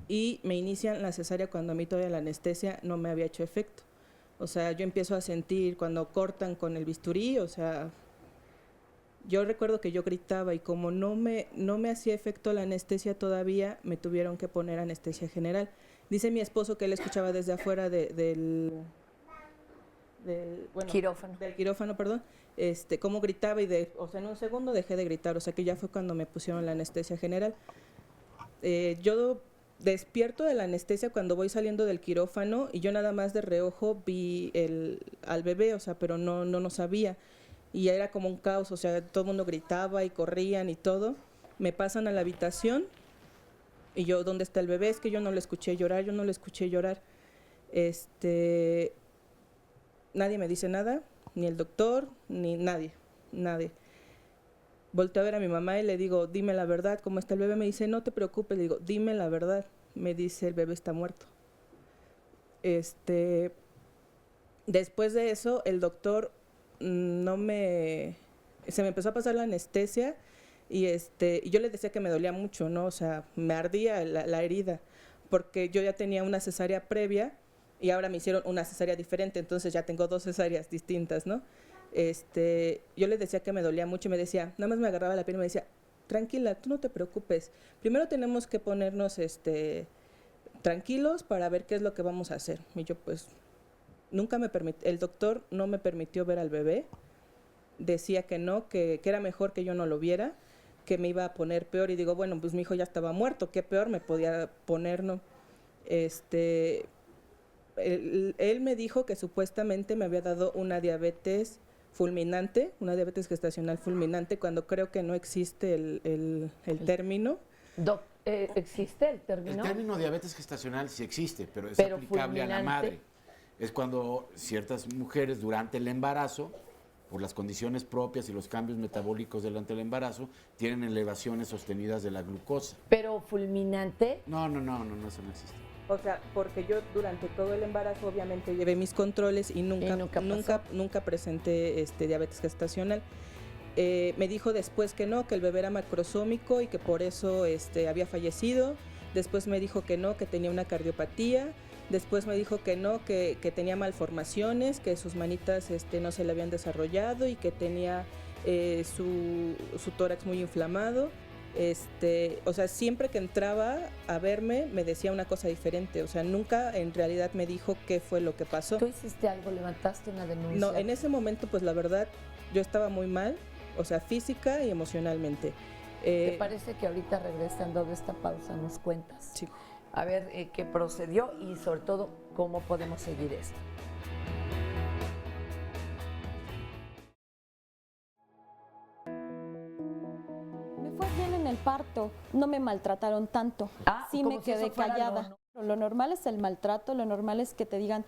Speaker 20: y me inician la cesárea cuando a mí todavía la anestesia no me había hecho efecto. O sea, yo empiezo a sentir cuando cortan con el bisturí, o sea, yo recuerdo que yo gritaba y como no me hacía efecto la anestesia todavía, me tuvieron que poner anestesia general. Dice mi esposo que él escuchaba desde afuera del quirófano, perdón, cómo gritaba o sea, en un segundo dejé de gritar, o sea que ya fue cuando me pusieron la anestesia general. Yo despierto de la anestesia cuando voy saliendo del quirófano y yo nada más de reojo vi al bebé, o sea, pero no sabía. Y era como un caos, o sea, todo el mundo gritaba y corrían y todo. Me pasan a la habitación y yo, ¿dónde está el bebé? Es que yo no lo escuché llorar, Nadie me dice nada, ni el doctor, ni nadie. Volteo a ver a mi mamá y le digo, dime la verdad, ¿cómo está el bebé? Me dice, no te preocupes, le digo, dime la verdad. Me dice, el bebé está muerto. Después de eso, el doctor se me empezó a pasar la anestesia y yo le decía que me dolía mucho, ¿no? O sea, me ardía la herida, porque yo ya tenía una cesárea previa y ahora me hicieron una cesárea diferente, entonces ya tengo 2 cesáreas distintas, ¿no? Yo le decía que me dolía mucho y me decía, nada más me agarraba la piel y me decía, tranquila, tú no te preocupes, primero tenemos que ponernos tranquilos para ver qué es lo que vamos a hacer. Y yo pues el doctor no me permitió ver al bebé, decía que no, que era mejor que yo no lo viera, que me iba a poner peor, y digo, bueno, pues mi hijo ya estaba muerto, ¿qué peor me podía poner, no? Él me dijo que supuestamente me había dado una diabetes fulminante, una diabetes gestacional fulminante, cuando creo que no existe el término.
Speaker 2: ¿Existe el término?
Speaker 11: El término diabetes gestacional sí existe, pero es aplicable
Speaker 2: fulminante.
Speaker 11: a la madre. Es cuando ciertas mujeres durante el embarazo, por las condiciones propias y los cambios metabólicos durante el embarazo, tienen elevaciones sostenidas de la glucosa.
Speaker 2: ¿Pero fulminante?
Speaker 11: No, eso no existe.
Speaker 20: O sea, porque yo durante todo el embarazo obviamente llevé mis controles y nunca presenté diabetes gestacional. Me dijo después que no, que el bebé era macrosómico y que por eso había fallecido. Después me dijo que no, que tenía una cardiopatía. Después me dijo que no, que tenía malformaciones, que sus manitas no se le habían desarrollado y que tenía su tórax muy inflamado. O sea, siempre que entraba a verme me decía una cosa diferente. O sea, nunca en realidad me dijo qué fue lo que pasó.
Speaker 2: ¿Tú hiciste algo? ¿Levantaste una denuncia?
Speaker 20: No, en ese momento pues la verdad yo estaba muy mal, o sea, física y emocionalmente.
Speaker 2: ¿Te parece que ahorita regresando de esta pausa nos cuentas?
Speaker 20: Sí.
Speaker 2: A ver qué procedió y sobre todo cómo podemos seguir esto.
Speaker 9: Me fue bien en el parto, no me maltrataron tanto, sí me quedé callada. Lo normal es el maltrato, lo normal es que te digan,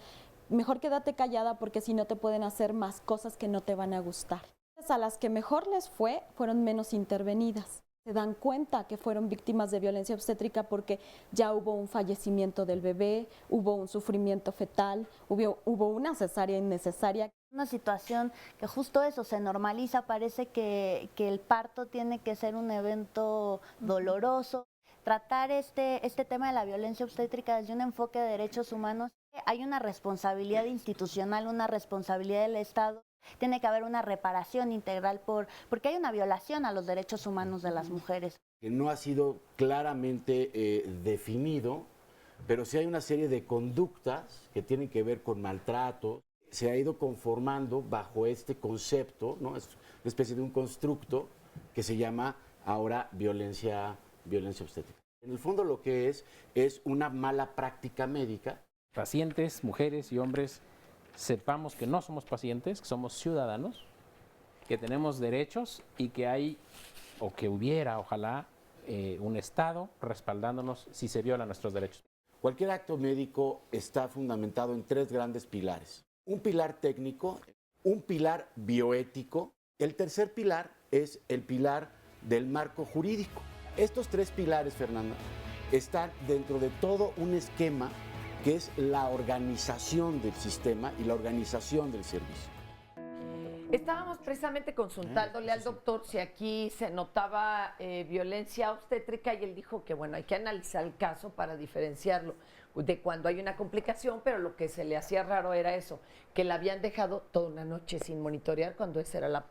Speaker 9: mejor quédate callada porque si no te pueden hacer más cosas que no te van a gustar. A las que mejor les fue, fueron menos intervenidas. Se dan cuenta que fueron víctimas de violencia obstétrica porque ya hubo un fallecimiento del bebé, hubo un sufrimiento fetal, hubo una cesárea innecesaria.
Speaker 10: Una situación que justo eso se normaliza, parece que el parto tiene que ser un evento doloroso. Tratar este tema de la violencia obstétrica desde un enfoque de derechos humanos, hay una responsabilidad institucional, una responsabilidad del Estado. Tiene que haber una reparación integral porque hay una violación a los derechos humanos de las mujeres.
Speaker 11: Que no ha sido claramente definido, pero sí hay una serie de conductas que tienen que ver con maltrato. Se ha ido conformando bajo este concepto, ¿no? Es una especie de un constructo que se llama ahora violencia obstétrica. En el fondo lo que es una mala práctica médica.
Speaker 12: Pacientes, mujeres y hombres, sepamos que no somos pacientes, que somos ciudadanos, que tenemos derechos y que hay, o que hubiera, ojalá, un Estado respaldándonos si se violan nuestros derechos.
Speaker 11: Cualquier acto médico está fundamentado en 3 grandes pilares. Un pilar técnico, un pilar bioético. El tercer pilar es el pilar del marco jurídico. Estos 3 pilares, Fernanda, están dentro de todo un esquema que es la organización del sistema y la organización del servicio.
Speaker 2: Estábamos precisamente consultándole al doctor si aquí se notaba violencia obstétrica y él dijo que bueno, hay que analizar el caso para diferenciarlo de cuando hay una complicación, pero lo que se le hacía raro era eso, que la habían dejado toda una noche sin monitorear cuando esa era la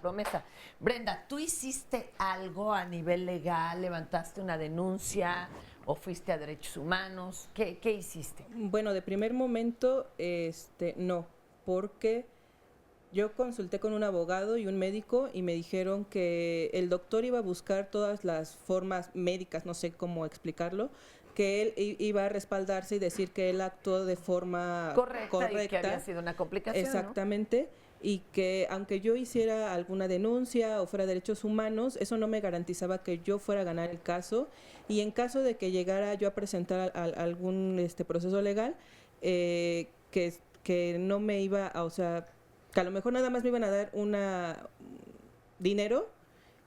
Speaker 2: promesa. Brenda, ¿tú hiciste algo a nivel legal? ¿Levantaste una denuncia o fuiste a derechos humanos? ¿Qué hiciste?
Speaker 20: Bueno, de primer momento, no, porque yo consulté con un abogado y un médico y me dijeron que el doctor iba a buscar todas las formas médicas, no sé cómo explicarlo, que él iba a respaldarse y decir que él actuó de forma correcta
Speaker 2: y que había sido una complicación.
Speaker 20: Exactamente, ¿no? Y que aunque yo hiciera alguna denuncia o fuera derechos humanos, eso no me garantizaba que yo fuera a ganar el caso, y en caso de que llegara yo a presentar algún proceso legal, que no me iba a, o sea, que a lo mejor nada más me iban a dar dinero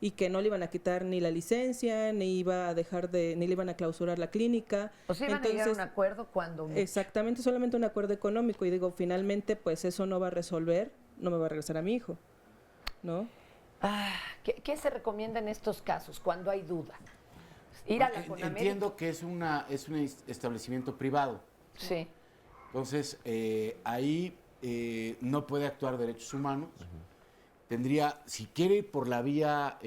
Speaker 20: y que no le iban a quitar ni la licencia, ni le iban a clausurar la clínica.
Speaker 2: O sea, iban a llegar a un acuerdo cuando...
Speaker 20: Exactamente, solamente un acuerdo económico. Y digo, finalmente, pues eso no va a resolver, no me va a regresar a mi hijo, ¿no?
Speaker 2: ¿Qué se recomienda en estos casos cuando hay duda? Ir a la CONAMED.
Speaker 11: Entiendo que es un establecimiento privado.
Speaker 2: Sí.
Speaker 11: Entonces, ahí no puede actuar derechos humanos. Tendría, si quiere ir por la vía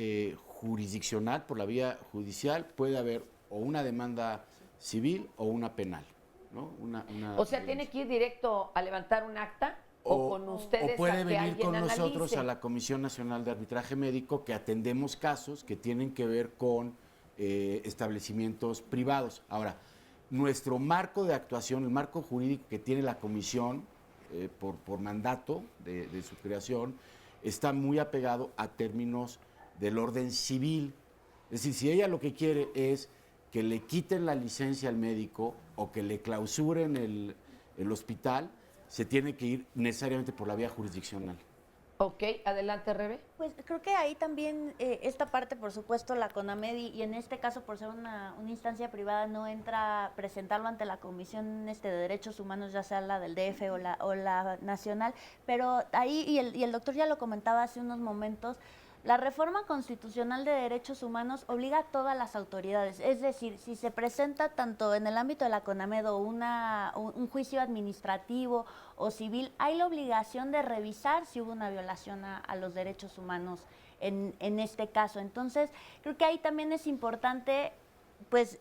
Speaker 11: jurisdiccional, por la vía judicial, puede haber o una demanda civil o una penal, ¿no?
Speaker 2: O sea, ¿tiene que ir directo a levantar un acta o con ustedes
Speaker 11: o puede
Speaker 2: a que
Speaker 11: venir
Speaker 2: alguien
Speaker 11: con nosotros
Speaker 2: analice?
Speaker 11: a la Comisión Nacional de Arbitraje Médico, que atendemos casos que tienen que ver con establecimientos privados. Ahora, nuestro marco de actuación, el marco jurídico que tiene la comisión por mandato de su creación, está muy apegado a términos del orden civil. Es decir, si ella lo que quiere es que le quiten la licencia al médico o que le clausuren el hospital, se tiene que ir necesariamente por la vía jurisdiccional.
Speaker 2: Ok, adelante, Rebe.
Speaker 10: Pues creo que ahí también esta parte, por supuesto, la CONAMED y en este caso, por ser una instancia privada, no entra a presentarlo ante la Comisión de Derechos Humanos, ya sea la del DF o la nacional, pero ahí, y el doctor ya lo comentaba hace unos momentos, la reforma constitucional de derechos humanos obliga a todas las autoridades, es decir, si se presenta tanto en el ámbito de la CONAMED o un juicio administrativo o civil, hay la obligación de revisar si hubo una violación a los derechos humanos en este caso. Entonces, creo que ahí también es importante pues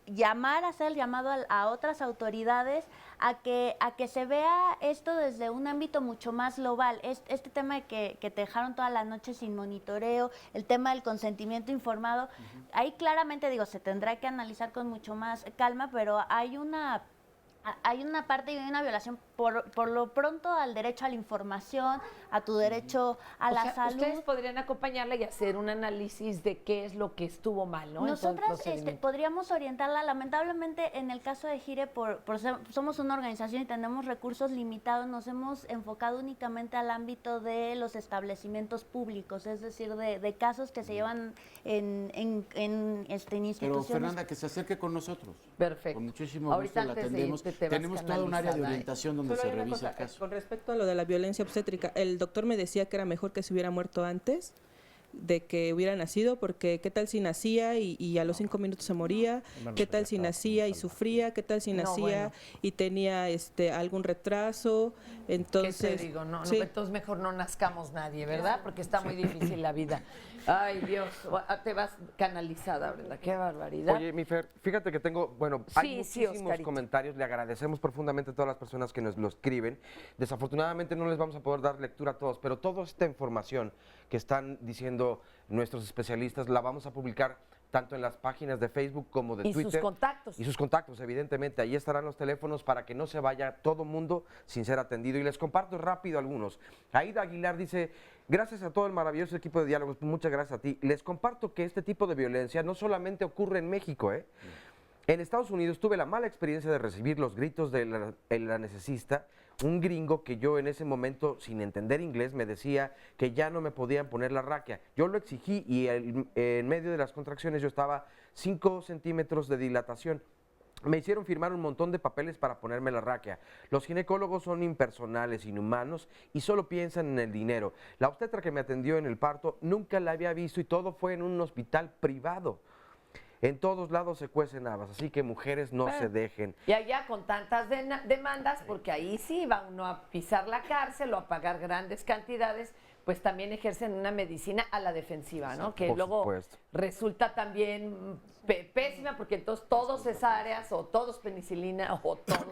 Speaker 10: hacer el llamado a otras autoridades a que se vea esto desde un ámbito mucho más global. Este tema de que te dejaron toda la noche sin monitoreo, el tema del consentimiento informado, ahí claramente se tendrá que analizar con mucho más calma, pero hay una parte y una violación por lo pronto al derecho a la información, a tu derecho a la salud.
Speaker 2: Ustedes podrían acompañarla y hacer un análisis de qué es lo que estuvo mal, ¿no?
Speaker 10: Nosotras podríamos orientarla. Lamentablemente, en el caso de Gire, somos una organización y tenemos recursos limitados, nos hemos enfocado únicamente al ámbito de los establecimientos públicos, es decir, de casos que se llevan en instituciones.
Speaker 11: Pero Fernanda, que se acerque con nosotros.
Speaker 2: Perfecto.
Speaker 11: Con muchísimo gusto la atendemos. Tenemos toda un área de orientación donde se revisa el caso.
Speaker 20: Con respecto a lo de la violencia obstétrica, el doctor me decía que era mejor que se hubiera muerto antes de que hubiera nacido, porque qué tal si nacía y a los 5 minutos se moría, qué tal si nacía y sufría, qué tal si nacía y tenía algún retraso. Entonces,
Speaker 2: ¿qué te digo? Entonces mejor no nazcamos nadie, ¿verdad? Porque está muy difícil la vida. Ay, Dios, te vas canalizada, ¿verdad? Qué barbaridad.
Speaker 3: Oye, mi Fer, fíjate que tengo, hay muchísimos comentarios, le agradecemos profundamente a todas las personas que nos lo escriben. Desafortunadamente no les vamos a poder dar lectura a todos, pero toda esta información que están diciendo nuestros especialistas la vamos a publicar tanto en las páginas de Facebook como de Twitter.
Speaker 2: Y sus contactos.
Speaker 3: Y sus contactos, evidentemente. Ahí estarán los teléfonos para que no se vaya todo mundo sin ser atendido. Y les comparto rápido algunos. Aida Aguilar dice, gracias a todo el maravilloso equipo de diálogos, muchas gracias a ti. Les comparto que este tipo de violencia no solamente ocurre en México, En Estados Unidos tuve la mala experiencia de recibir los gritos del anestesista, un gringo que yo en ese momento, sin entender inglés, me decía que ya no me podían poner la raquia. Yo lo exigí y en medio de las contracciones yo estaba 5 centímetros de dilatación. Me hicieron firmar un montón de papeles para ponerme la raquia. Los ginecólogos son impersonales, inhumanos y solo piensan en el dinero. La obstetra que me atendió en el parto nunca la había visto y todo fue en un hospital privado. En todos lados se cuecen habas, así que mujeres no se dejen.
Speaker 2: Y allá con tantas demandas, porque ahí sí va uno a pisar la cárcel o a pagar grandes cantidades, pues también ejercen una medicina a la defensiva, ¿no? Que luego resulta también pésima, porque entonces todos cesáreas o todos penicilina o todos,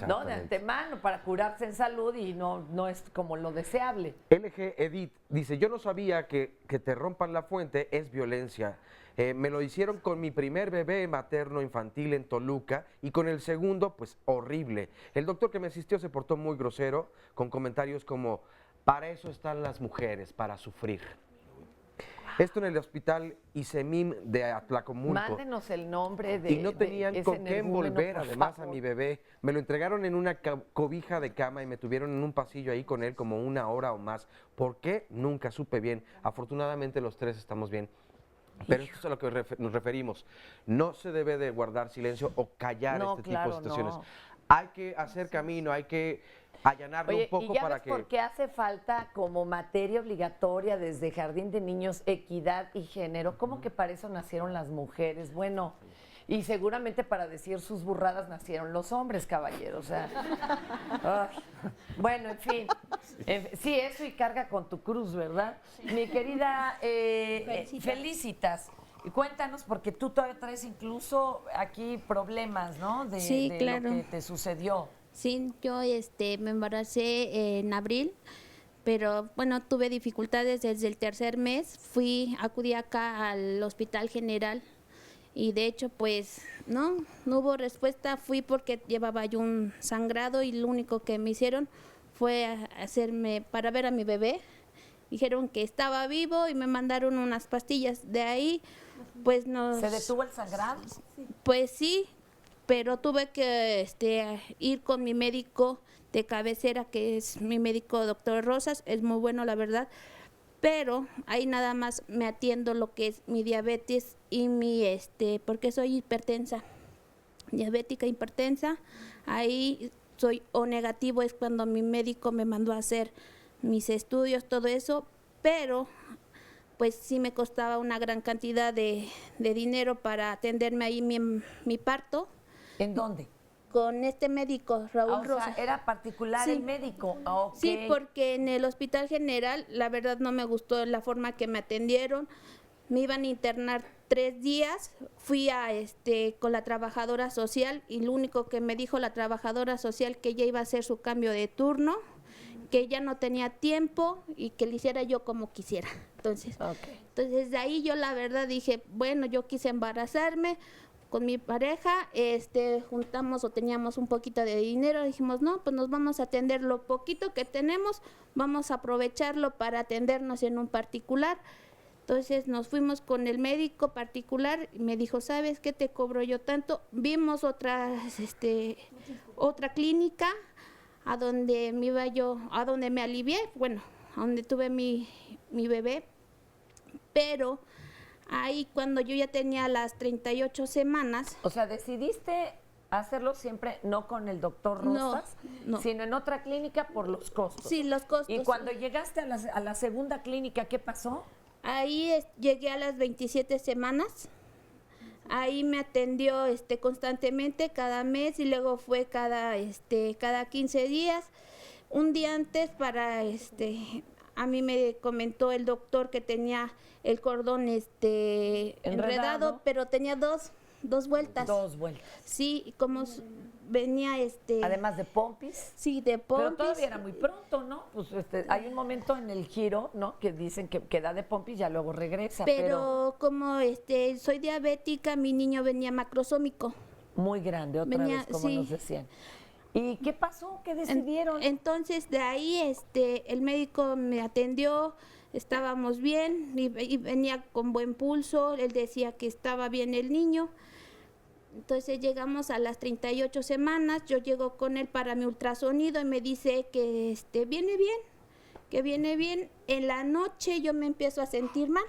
Speaker 2: ¿no? De antemano para curarse en salud y no es como lo deseable.
Speaker 3: LG Edith dice, yo no sabía que te rompan la fuente es violencia. Me lo hicieron con mi primer bebé materno infantil en Toluca y con el segundo, pues horrible. El doctor que me asistió se portó muy grosero con comentarios como, para eso están las mujeres, para sufrir. Esto en el hospital ISEMIM de Atlacomulco.
Speaker 2: Mándenos el nombre de...
Speaker 3: Y no tenían con qué envolver además a mi bebé. Me lo entregaron en una cobija de cama y me tuvieron en un pasillo ahí con él como 1 hora o más. ¿Por qué? Nunca supe bien. Afortunadamente los 3 estamos bien. Pero esto es a lo que nos referimos. No se debe de guardar silencio o callar este tipo de situaciones.
Speaker 2: No.
Speaker 3: Hay que hacer camino, hay que allanarlo un poco
Speaker 2: ¿y ya
Speaker 3: para
Speaker 2: ves
Speaker 3: que...
Speaker 2: por qué hace falta como materia obligatoria desde jardín de niños equidad y género? ¿Cómo que para eso nacieron las mujeres? Bueno, y seguramente para decir sus burradas nacieron los hombres, caballero. O sea, bueno, en fin. Sí, eso y carga con tu cruz, ¿verdad? Mi querida Felicitas. Cuéntanos, porque tú todavía traes incluso aquí problemas, ¿no?
Speaker 21: Sí,
Speaker 2: de
Speaker 21: claro.
Speaker 2: lo que te sucedió.
Speaker 21: Sí, yo me embaracé en abril, pero bueno, tuve dificultades desde el tercer mes. Acudí acá al Hospital General y de hecho pues no hubo respuesta. Fui porque llevaba yo un sangrado y lo único que me hicieron fue hacerme para ver a mi bebé. Dijeron que estaba vivo y me mandaron unas pastillas. De ahí pues
Speaker 2: ¿Se detuvo el sangrado?
Speaker 21: Pues sí, pero tuve que ir con mi médico de cabecera, que es mi médico doctor Rosas, es muy bueno la verdad, pero ahí nada más me atiendo lo que es mi diabetes y mi porque soy hipertensa, diabética hipertensa. Ahí soy O negativo, es cuando mi médico me mandó a hacer mis estudios, todo eso, pero pues sí me costaba una gran cantidad de dinero para atenderme ahí mi parto.
Speaker 2: ¿En dónde?
Speaker 21: Con este médico, Raúl Rosas.
Speaker 2: O sea, ¿era particular el médico? Okay.
Speaker 21: Sí, porque en el Hospital General, la verdad no me gustó la forma que me atendieron. Me iban a internar 3 días, fui con la trabajadora social y lo único que me dijo la trabajadora social que ya iba a hacer su cambio de turno, que ya no tenía tiempo y que le hiciera yo como quisiera. Entonces de ahí yo la verdad dije, bueno, yo quise embarazarme con mi pareja, juntamos o teníamos un poquito de dinero, dijimos, no, pues nos vamos a atender lo poquito que tenemos, vamos a aprovecharlo para atendernos en un particular. Entonces nos fuimos con el médico particular y me dijo, ¿sabes qué te cobro yo tanto? Vimos otra clínica a donde me iba yo, a donde me alivié, bueno, a donde tuve mi bebé, pero ahí cuando yo ya tenía las 38 semanas.
Speaker 2: O sea, decidiste hacerlo siempre no con el doctor Rosas, sino en otra clínica por los costos.
Speaker 21: Sí, los costos.
Speaker 2: Y cuando llegaste a la segunda clínica, ¿qué pasó?
Speaker 21: Ahí llegué a las 27 semanas. Ahí me atendió constantemente cada mes y luego fue cada 15 días. Un día antes a mí me comentó el doctor que tenía el cordón enredado, pero tenía dos vueltas.
Speaker 2: 2 vueltas.
Speaker 21: Sí, y como venía
Speaker 2: además de pompis.
Speaker 21: Sí, de pompis.
Speaker 2: Pero todavía era muy pronto, ¿no? Pues hay un momento en el giro, ¿no? Que dicen que da de pompis y ya luego regresa.
Speaker 21: Pero como soy diabética, mi niño venía macrosómico.
Speaker 2: Muy grande, otra vez, como nos decían. ¿Y qué pasó? ¿Qué decidieron?
Speaker 21: Entonces de ahí el médico me atendió, estábamos bien y venía con buen pulso, él decía que estaba bien el niño. Entonces llegamos a las 38 semanas, yo llego con él para mi ultrasonido y me dice que viene bien, que viene bien. En la noche yo me empiezo a sentir mal.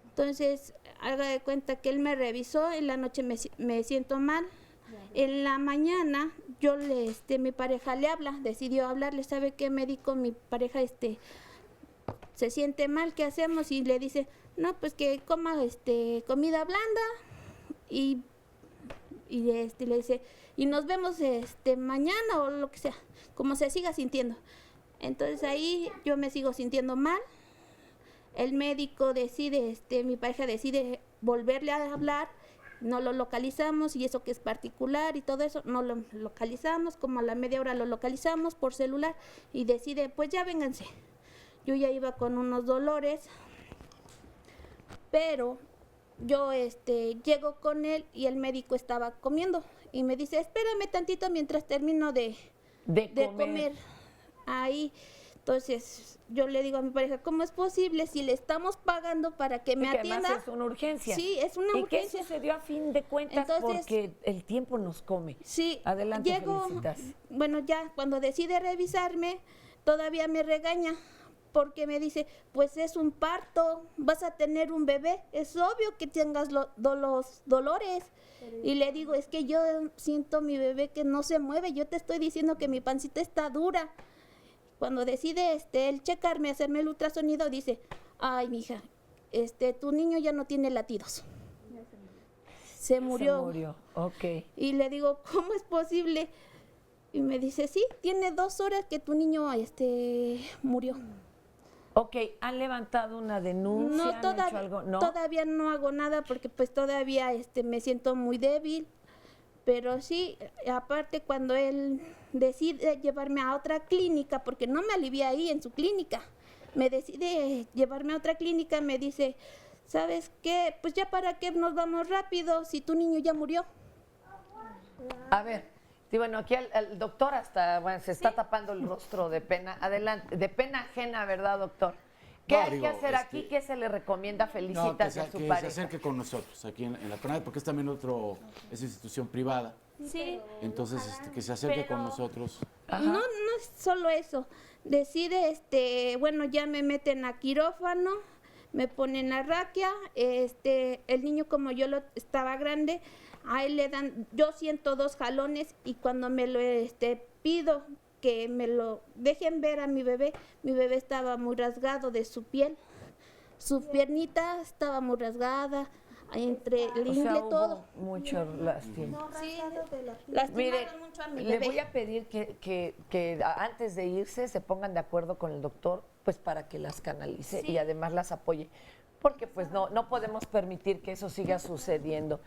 Speaker 21: Entonces, haga de cuenta que él me revisó, en la noche me siento mal. En la mañana yo mi pareja le habla, decidió hablarle, ¿sabe qué, médico? Mi pareja se siente mal, ¿qué hacemos? Y le dice, no, pues que coma comida blanda y le dice, y nos vemos mañana o lo que sea, como se siga sintiendo. Entonces ahí yo me sigo sintiendo mal. El médico decide, mi pareja decide volverle a hablar, no lo localizamos y eso que es particular y todo eso, no lo localizamos, como a la media hora lo localizamos por celular y decide, pues ya vénganse. Yo ya iba con unos dolores, pero yo llego con él y el médico estaba comiendo y me dice, espérame tantito mientras termino de comer. Ahí, entonces yo le digo a mi pareja, ¿cómo es posible si le estamos pagando para que me atienda?
Speaker 2: Además es una urgencia.
Speaker 21: Sí, es una urgencia.
Speaker 2: ¿Y qué sucedió a fin de cuentas?
Speaker 21: Entonces,
Speaker 2: porque el tiempo nos come.
Speaker 21: Sí.
Speaker 2: Adelante, Felicitas.
Speaker 21: Bueno, ya cuando decide revisarme, todavía me regaña porque me dice, pues es un parto, vas a tener un bebé, es obvio que tengas los dolores. Y le digo, es que yo siento mi bebé que no se mueve, yo te estoy diciendo que mi pancita está dura. Cuando decide él checarme, hacerme el ultrasonido, dice, ay, mija, tu niño ya no tiene latidos. Se murió.
Speaker 2: Se murió, ok.
Speaker 21: Y le digo, ¿cómo es posible? Y me dice, sí, tiene 2 horas que tu niño murió.
Speaker 2: Ok, ¿han levantado una denuncia?
Speaker 21: No,
Speaker 2: ¿Han hecho algo? ¿No?
Speaker 21: Todavía no hago nada porque pues todavía me siento muy débil. Pero sí, aparte cuando él decide llevarme a otra clínica, porque no me alivia ahí en su clínica, me decide llevarme a otra clínica, me dice, ¿sabes qué? Pues ya para qué nos vamos rápido si tu niño ya murió.
Speaker 2: A ver, sí, bueno, aquí el doctor hasta, se está tapando el rostro de pena. Adelante, de pena ajena, ¿verdad, doctor? ¿Qué hay que hacer aquí? ¿Qué se le recomienda? Felicitas a su pareja.
Speaker 11: Que se acerque con nosotros aquí en la Conade, porque es también es institución privada.
Speaker 21: Sí.
Speaker 11: Entonces, que se acerque con nosotros.
Speaker 21: No es solo eso. Decide, bueno, ya me meten a quirófano, me ponen a raquia, el niño como yo estaba grande, a él le dan, yo siento 2 jalones y cuando me lo pido que me lo dejen ver a mi bebé estaba muy rasgado de su piel, su piernita estaba muy rasgada, entre el ingle todo.
Speaker 2: Mucho lástima.
Speaker 21: Sí,
Speaker 2: Mire,
Speaker 21: mucho a mi
Speaker 2: le
Speaker 21: bebé.
Speaker 2: voy a pedir que antes de irse se pongan de acuerdo con el doctor, pues para que las canalice y además las apoye. Porque pues no podemos permitir que eso siga sucediendo.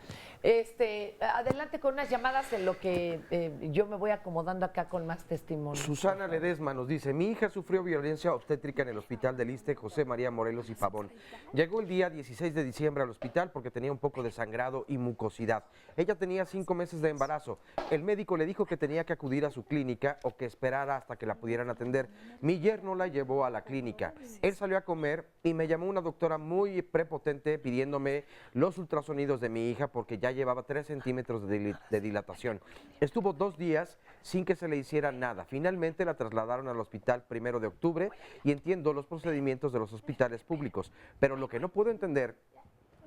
Speaker 2: Adelante con unas llamadas en lo que yo me voy acomodando acá con más testimonios.
Speaker 3: Susana Ledesma nos dice, mi hija sufrió violencia obstétrica en el hospital del ISSSTE José María Morelos y Pavón. Llegó el día 16 de diciembre al hospital porque tenía un poco de sangrado y mucosidad. Ella tenía 5 meses de embarazo. El médico le dijo que tenía que acudir a su clínica o que esperara hasta que la pudieran atender. Mi yerno la llevó a la clínica. Él salió a comer y me llamó una doctora muy prepotente pidiéndome los ultrasonidos de mi hija porque ya llevaba 3 centímetros de dilatación. Estuvo 2 días sin que se le hiciera nada. Finalmente la trasladaron al hospital 1 de octubre y entiendo los procedimientos de los hospitales públicos, pero lo que no puedo entender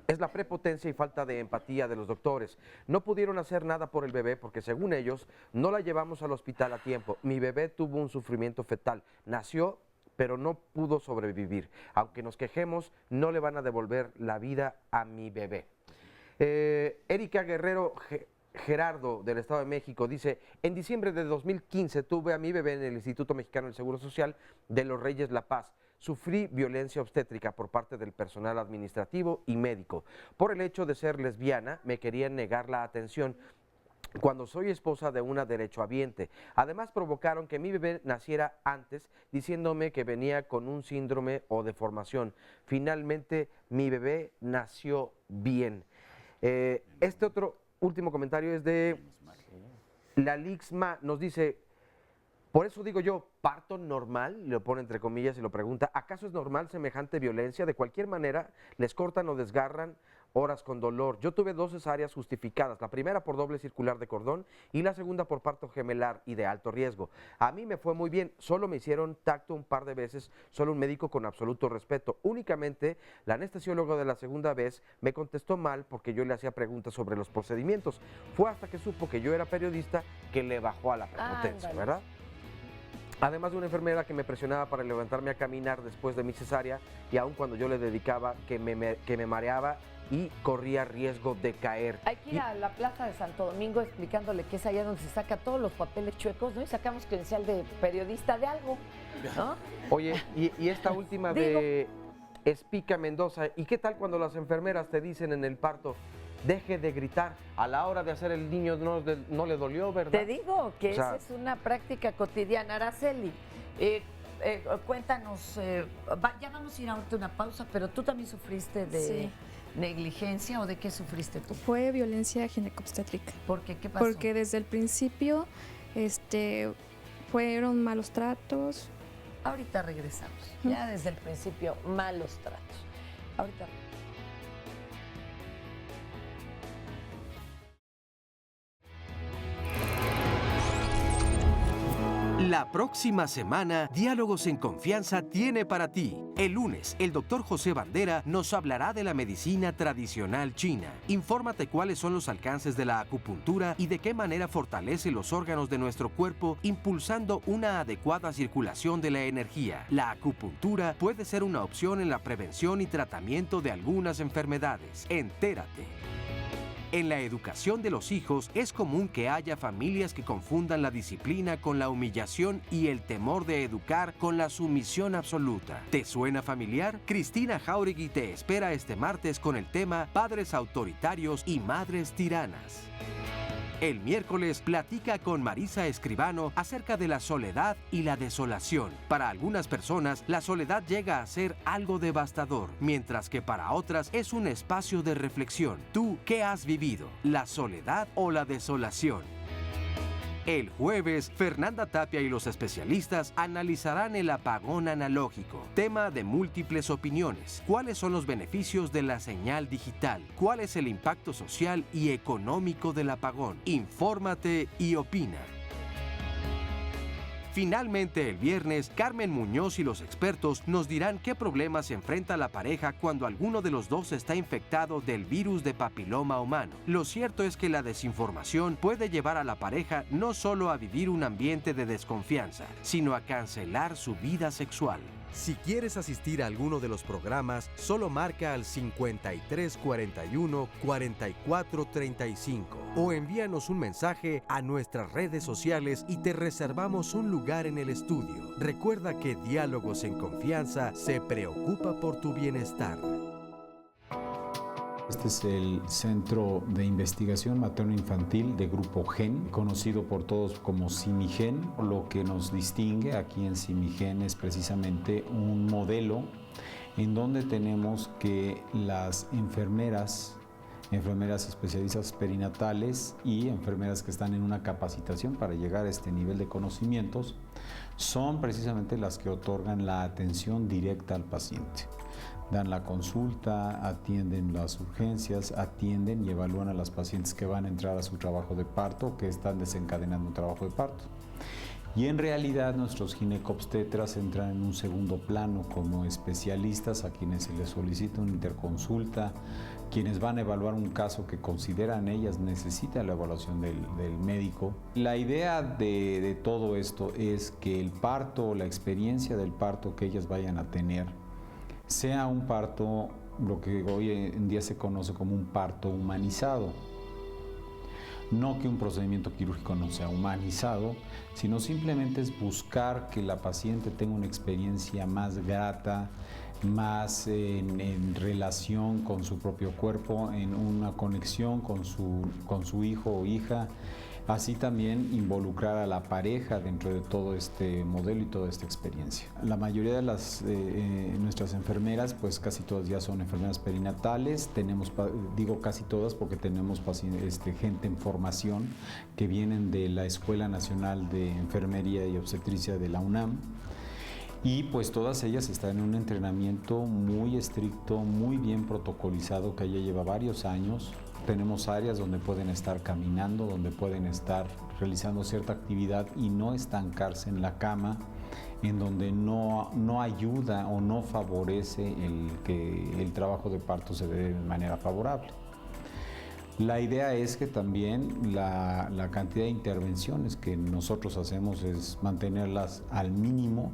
Speaker 3: es la prepotencia y falta de empatía de los doctores. No pudieron hacer nada por el bebé porque según ellos no la llevamos al hospital a tiempo. Mi bebé tuvo un sufrimiento fetal, nació pero no pudo sobrevivir. Aunque nos quejemos, no le van a devolver la vida a mi bebé. Erika Guerrero Gerardo, del Estado de México, dice, en diciembre de 2015 tuve a mi bebé en el Instituto Mexicano del Seguro Social de Los Reyes La Paz. Sufrí violencia obstétrica por parte del personal administrativo y médico. Por el hecho de ser lesbiana, me querían negar la atención cuando soy esposa de una derechohabiente. Además provocaron que mi bebé naciera antes, diciéndome que venía con un síndrome o deformación. Finalmente mi bebé nació bien. Este otro último comentario es de la Lixma, nos dice, por eso digo yo, parto normal, lo pone entre comillas y lo pregunta, ¿acaso es normal semejante violencia? De cualquier manera, les cortan o desgarran horas con dolor. Yo tuve 2 cesáreas justificadas, la primera por doble circular de cordón y la segunda por parto gemelar y de alto riesgo. A mí me fue muy bien, solo me hicieron tacto un par de veces, solo un médico con absoluto respeto. Únicamente la anestesióloga de la segunda vez me contestó mal porque yo le hacía preguntas sobre los procedimientos. Fue hasta que supo que yo era periodista que le bajó a la prepotencia, ¿verdad? Además de una enfermera que me presionaba para levantarme a caminar después de mi cesárea y aun cuando yo le dedicaba que me mareaba y corría riesgo de caer.
Speaker 2: Hay que ir a la Plaza de Santo Domingo explicándole que es allá donde se saca todos los papeles chuecos, ¿no? Y sacamos credencial de periodista de algo, ¿no?
Speaker 3: Oye, y esta última de Espica Mendoza, ¿y qué tal cuando las enfermeras te dicen en el parto, deje de gritar, a la hora de hacer el niño no le dolió, ¿verdad?
Speaker 2: Te digo que esa es una práctica cotidiana. Araceli, cuéntanos, ya vamos a ir a una pausa, pero tú también sufriste de negligencia, ¿o de qué sufriste tú?
Speaker 4: Fue violencia ginecobstétrica.
Speaker 2: ¿Por qué? ¿Qué pasó?
Speaker 4: Porque desde el principio fueron malos tratos.
Speaker 2: Ahorita regresamos. Ya desde el principio, malos tratos. Ahorita
Speaker 1: La próxima semana, Diálogos en Confianza tiene para ti. El lunes, el doctor José Bandera nos hablará de la medicina tradicional china. Infórmate cuáles son los alcances de la acupuntura y de qué manera fortalece los órganos de nuestro cuerpo, impulsando una adecuada circulación de la energía. La acupuntura puede ser una opción en la prevención y tratamiento de algunas enfermedades. Entérate. En la educación de los hijos es común que haya familias que confundan la disciplina con la humillación y el temor de educar con la sumisión absoluta. ¿Te suena familiar? Cristina Jauregui te espera este martes con el tema Padres autoritarios y madres tiranas. El miércoles platica con Marisa Escribano acerca de la soledad y la desolación. Para algunas personas, la soledad llega a ser algo devastador, mientras que para otras es un espacio de reflexión. ¿Tú qué has vivido? ¿La soledad o la desolación? El jueves, Fernanda Tapia y los especialistas analizarán el apagón analógico, tema de múltiples opiniones. ¿Cuáles son los beneficios de la señal digital? ¿Cuál es el impacto social y económico del apagón? Infórmate y opina. Finalmente, el viernes, Carmen Muñoz y los expertos nos dirán qué problemas enfrenta la pareja cuando alguno de los dos está infectado del virus de papiloma humano. Lo cierto es que la desinformación puede llevar a la pareja no solo a vivir un ambiente de desconfianza, sino a cancelar su vida sexual. Si quieres asistir a alguno de los programas, solo marca al 5341-4435 o envíanos un mensaje a nuestras redes sociales y te reservamos un lugar en el estudio. Recuerda que Diálogos en Confianza se preocupa por tu bienestar.
Speaker 5: Este es el Centro de Investigación Materno-Infantil de Grupo GEN, conocido por todos como CIMIGEN. Lo que nos distingue aquí en CIMIGEN es precisamente un modelo en donde tenemos que las enfermeras especialistas perinatales y enfermeras que están en una capacitación para llegar a este nivel de conocimientos son precisamente las que otorgan la atención directa al paciente. Dan la consulta, atienden las urgencias, atienden y evalúan a las pacientes que van a entrar a su trabajo de parto, que están desencadenando un trabajo de parto. Y en realidad nuestros ginecobstetras entran en un segundo plano como especialistas a quienes se les solicita una interconsulta, quienes van a evaluar un caso que consideran ellas necesita la evaluación del médico. La idea de todo esto es que el parto, la experiencia del parto que ellas vayan a tener, sea un parto, lo que hoy en día se conoce como un parto humanizado. No que un procedimiento quirúrgico no sea humanizado, sino simplemente es buscar que la paciente tenga una experiencia más grata, más en relación con su propio cuerpo, en una conexión con su hijo o hija. Así también involucrar a la pareja dentro de todo este modelo y toda esta experiencia. La mayoría de nuestras enfermeras, pues casi todas ya son enfermeras perinatales. Tenemos, digo casi todas porque tenemos gente en formación que vienen de la Escuela Nacional de Enfermería y Obstetricia de la UNAM. Y pues todas ellas están en un entrenamiento muy estricto, muy bien protocolizado, que ya lleva varios años. Tenemos áreas donde pueden estar caminando, donde pueden estar realizando cierta actividad y no estancarse en la cama, en donde no ayuda o no favorece que el trabajo de parto se dé de manera favorable. La idea es que también la cantidad de intervenciones que nosotros hacemos es mantenerlas al mínimo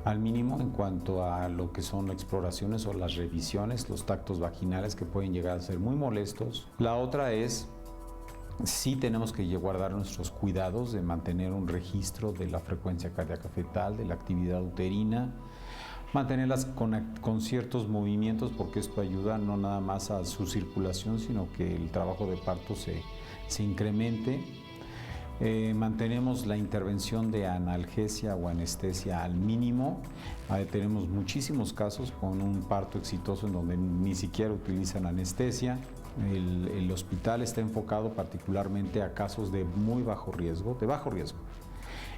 Speaker 5: en cuanto a lo que son las exploraciones o las revisiones, los tactos vaginales que pueden llegar a ser muy molestos. La otra es, sí tenemos que guardar nuestros cuidados de mantener un registro de la frecuencia cardíaca fetal, de la actividad uterina, mantenerlas con ciertos movimientos porque esto ayuda no nada más a su circulación, sino que el trabajo de parto se incremente. Mantenemos la intervención de analgesia o anestesia al mínimo. Tenemos muchísimos casos con un parto exitoso en donde ni siquiera utilizan anestesia. El hospital está enfocado particularmente a casos de bajo riesgo,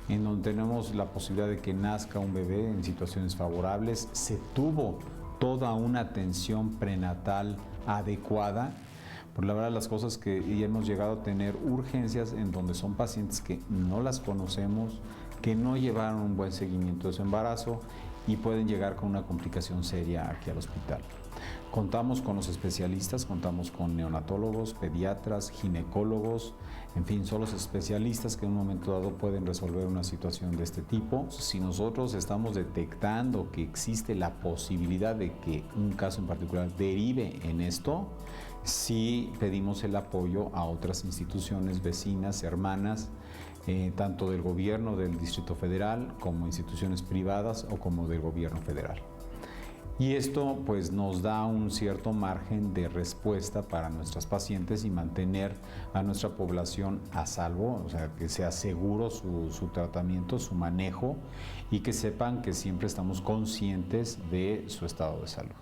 Speaker 5: en donde tenemos la posibilidad de que nazca un bebé en situaciones favorables. Se tuvo toda una atención prenatal adecuada. Por la verdad, las cosas que hemos llegado a tener urgencias en donde son pacientes que no las conocemos, que no llevaron un buen seguimiento de su embarazo y pueden llegar con una complicación seria aquí al hospital. Contamos con los especialistas, contamos con neonatólogos, pediatras, ginecólogos, en fin, son los especialistas que en un momento dado pueden resolver una situación de este tipo. Si nosotros estamos detectando que existe la posibilidad de que un caso en particular derive en esto, sí pedimos el apoyo a otras instituciones vecinas, hermanas, tanto del gobierno del Distrito Federal como instituciones privadas o como del gobierno federal. Y esto pues nos da un cierto margen de respuesta para nuestras pacientes y mantener a nuestra población a salvo, o sea, que sea seguro su tratamiento, su manejo y que sepan que siempre estamos conscientes de su estado de salud.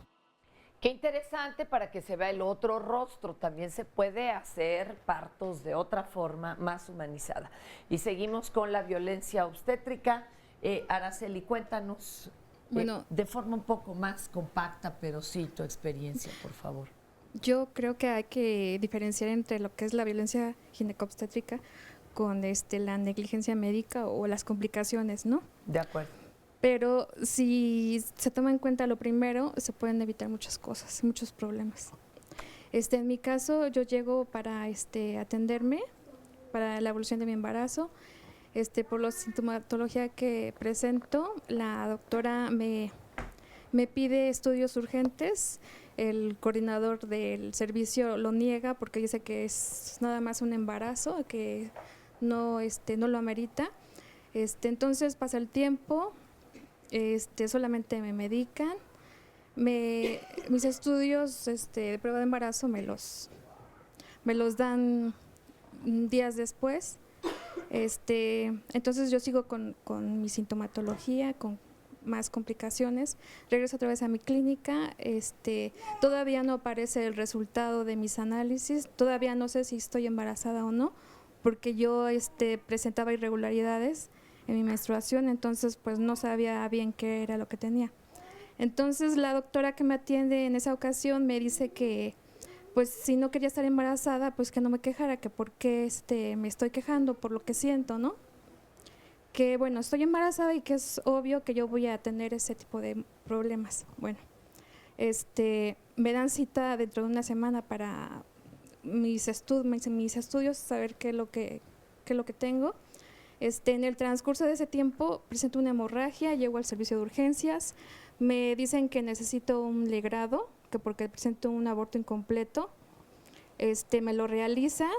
Speaker 2: Qué interesante para que se vea el otro rostro. También se puede hacer partos de otra forma más humanizada. Y seguimos con la violencia obstétrica. Araceli, cuéntanos de forma un poco más compacta, pero sí tu experiencia, por favor.
Speaker 4: Yo creo que hay que diferenciar entre lo que es la violencia ginecobstétrica con la negligencia médica o las complicaciones, ¿no?
Speaker 2: De acuerdo.
Speaker 4: Pero si se toma en cuenta lo primero, se pueden evitar muchas cosas, muchos problemas. En mi caso, yo llego para atenderme para la evolución de mi embarazo. Por la sintomatología que presento, la doctora me pide estudios urgentes. El coordinador del servicio lo niega porque dice que es nada más un embarazo, que no lo amerita. Entonces pasa el tiempo, solamente me medican. Mis estudios de prueba de embarazo me los dan días después. Entonces yo sigo con mi sintomatología, con más complicaciones. Regreso otra vez a mi clínica. Todavía no aparece el resultado de mis análisis. Todavía no sé si estoy embarazada o no, porque yo presentaba irregularidades en mi menstruación, entonces pues no sabía bien qué era lo que tenía. Entonces la doctora que me atiende en esa ocasión me dice que pues si no quería estar embarazada, pues que no me quejara, que por qué me estoy quejando por lo que siento, ¿no? Que bueno, estoy embarazada y que es obvio que yo voy a tener ese tipo de problemas. Bueno, me dan cita dentro de una semana para mis estudios, saber qué es lo que tengo. En el transcurso de ese tiempo presento una hemorragia, llego al servicio de urgencias, me dicen que necesito un legrado, que porque presento un aborto incompleto, me lo realizan.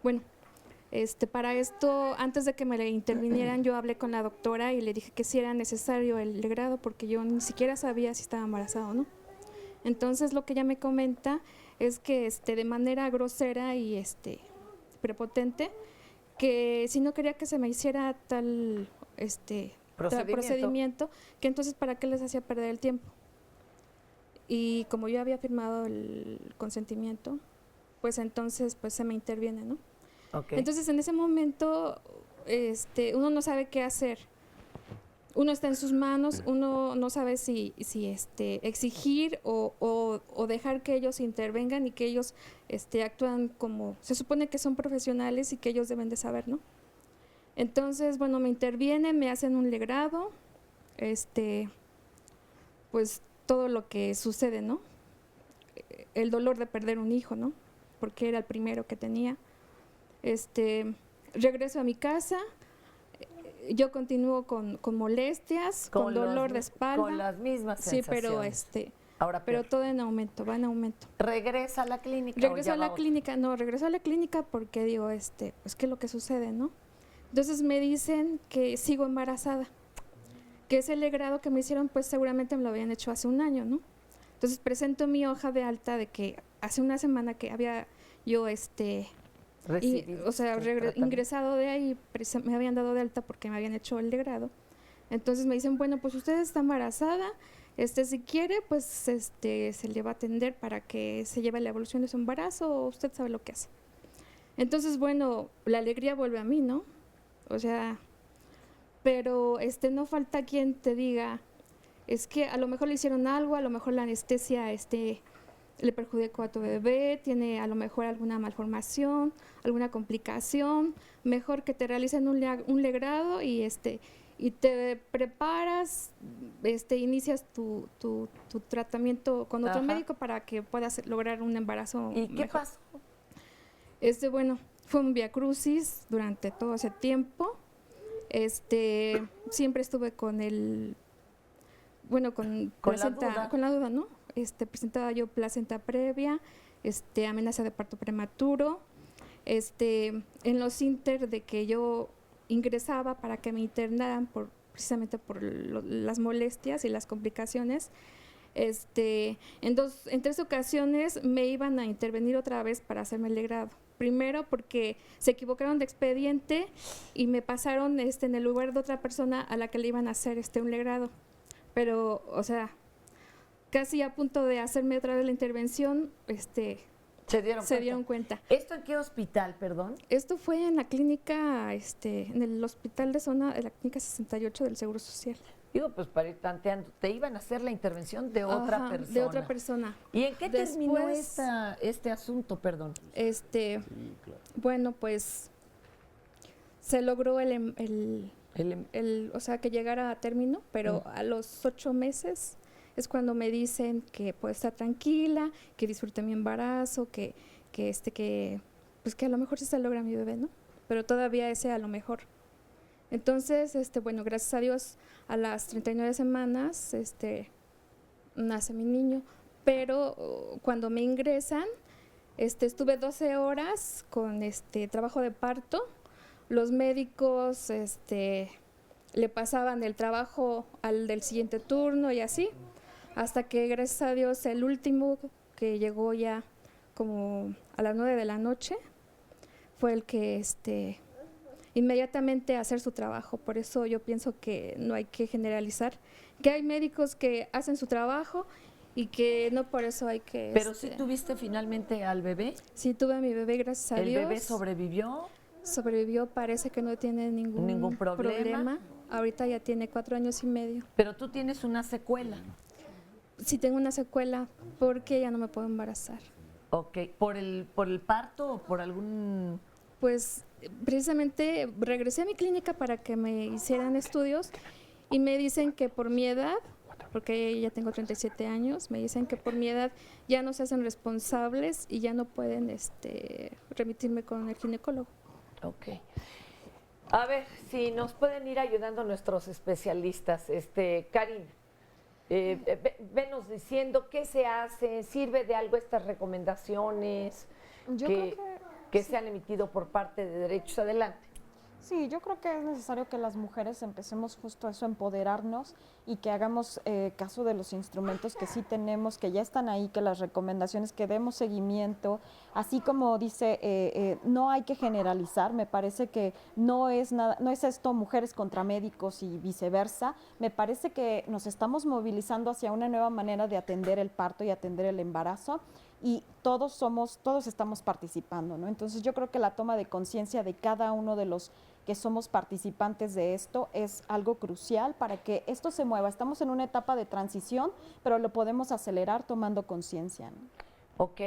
Speaker 4: Bueno, para esto, antes de que me le intervinieran, yo hablé con la doctora y le dije que sí era necesario el legrado porque yo ni siquiera sabía si estaba embarazada o no. Entonces lo que ella me comenta es que de manera grosera y prepotente, que si no quería que se me hiciera tal procedimiento, que entonces para qué les hacía perder el tiempo. Y como yo había firmado el consentimiento, pues entonces pues se me interviene, ¿no? Okay. Entonces en ese momento uno no sabe qué hacer. Uno está en sus manos, uno no sabe si exigir o dejar que ellos intervengan y que ellos actúan como, se supone que son profesionales y que ellos deben de saber, ¿no? Entonces, bueno, me intervienen, me hacen un legrado, pues todo lo que sucede, ¿no? El dolor de perder un hijo, ¿no? Porque era el primero que tenía. Regreso a mi casa. Yo continúo con molestias, con dolor de espalda.
Speaker 2: Con las mismas sensaciones.
Speaker 4: Sí, pero todo en aumento, va en aumento.
Speaker 2: ¿Regresa a la clínica?
Speaker 4: Regreso a la clínica porque digo, pues qué es lo que sucede, ¿no? Entonces me dicen que sigo embarazada, que ese legrado que me hicieron, pues seguramente me lo habían hecho hace un año, ¿no? Entonces presento mi hoja de alta de que hace una semana que había yo ingresado de ahí, me habían dado de alta porque me habían hecho el legrado. Entonces me dicen, bueno, pues usted está embarazada, si quiere, pues se le va a atender para que se lleve la evolución de su embarazo, o usted sabe lo que hace. Entonces, bueno, la alegría vuelve a mí, ¿no? O sea, pero no falta quien te diga, es que a lo mejor le hicieron algo, a lo mejor la anestesia le perjudicó a tu bebé, tiene a lo mejor alguna malformación, alguna complicación, mejor que te realicen un legrado y te preparas, inicias tu tratamiento con otro médico para que puedas lograr un embarazo.
Speaker 2: ¿Y qué pasó?
Speaker 4: Bueno, fue un viacrucis durante todo ese tiempo. Siempre estuve con la duda, ¿no? Presentaba yo placenta previa, amenaza de parto prematuro, en los inter de que yo ingresaba para que me internaran precisamente por las molestias y las complicaciones. En 3 ocasiones me iban a intervenir otra vez para hacerme el legrado. Primero porque se equivocaron de expediente y me pasaron en el lugar de otra persona a la que le iban a hacer un legrado. Pero, o sea, casi a punto de hacerme otra vez la intervención, se dieron cuenta.
Speaker 2: ¿Esto en qué hospital, perdón?
Speaker 4: Esto fue en la clínica, en el hospital de zona, de la clínica 68 del Seguro Social.
Speaker 2: Digo, pues para ir tanteando, te iban a hacer la intervención de otra persona.
Speaker 4: De otra persona.
Speaker 2: ¿Y en qué terminó este asunto, perdón?
Speaker 4: Bueno, pues se logró o sea, que llegara a término, pero a los 8 meses es cuando me dicen que puedo estar tranquila, que disfrute mi embarazo, que a lo mejor sí se logra mi bebé, ¿no? Pero todavía ese a lo mejor. Entonces, bueno, gracias a Dios, a las 39 semanas, nace mi niño. Pero cuando me ingresan, estuve 12 horas con trabajo de parto. Los médicos, le pasaban el trabajo al del siguiente turno y así, hasta que gracias a Dios el último que llegó ya como a las 9 de la noche fue el que inmediatamente hacer su trabajo. Por eso yo pienso que no hay que generalizar, que hay médicos que hacen su trabajo y que no por eso hay que...
Speaker 2: ¿Pero sí tuviste finalmente al bebé?
Speaker 4: Sí, tuve a mi bebé, gracias a Dios.
Speaker 2: ¿El bebé sobrevivió?
Speaker 4: Sobrevivió, parece que no tiene ningún problema. Ahorita ya tiene 4 años y medio.
Speaker 2: ¿Pero tú tienes una secuela?
Speaker 4: Sí, tengo una secuela porque ya no me puedo embarazar.
Speaker 2: Ok, ¿por el parto o por algún...?
Speaker 4: Pues precisamente regresé a mi clínica para que me hicieran estudios y me dicen que por mi edad, porque ya tengo 37 años, me dicen que por mi edad ya no se hacen responsables y ya no pueden remitirme con el ginecólogo.
Speaker 2: Ok. A ver, si nos pueden ir ayudando nuestros especialistas. Karina, venos diciendo qué se hace, sirve de algo estas recomendaciones que se han emitido por parte de Derechos Adelante.
Speaker 9: Sí, yo creo que es necesario que las mujeres empecemos justo a eso, a empoderarnos y que hagamos caso de los instrumentos que sí tenemos, que ya están ahí, que las recomendaciones, que demos seguimiento. Así como dice, no hay que generalizar, me parece que no es esto mujeres contra médicos y viceversa. Me parece que nos estamos movilizando hacia una nueva manera de atender el parto y atender el embarazo. Y todos estamos participando, ¿no? Entonces yo creo que la toma de conciencia de cada uno de los que somos participantes de esto es algo crucial para que esto se mueva. Estamos en una etapa de transición, pero lo podemos acelerar tomando conciencia, ¿no?
Speaker 2: Ok,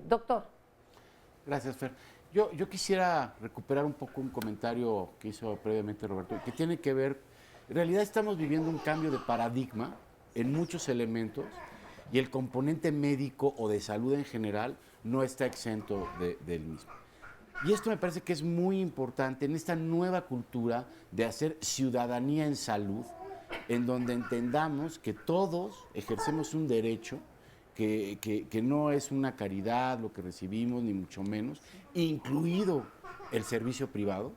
Speaker 2: doctor.
Speaker 11: Gracias, Fer. Yo quisiera recuperar un poco un comentario que hizo previamente Roberto, que tiene que ver, en realidad estamos viviendo un cambio de paradigma en muchos elementos, y el componente médico o de salud en general no está exento del mismo. Y esto me parece que es muy importante en esta nueva cultura de hacer ciudadanía en salud, en donde entendamos que todos ejercemos un derecho, que no es una caridad lo que recibimos, ni mucho menos, incluido el servicio privado,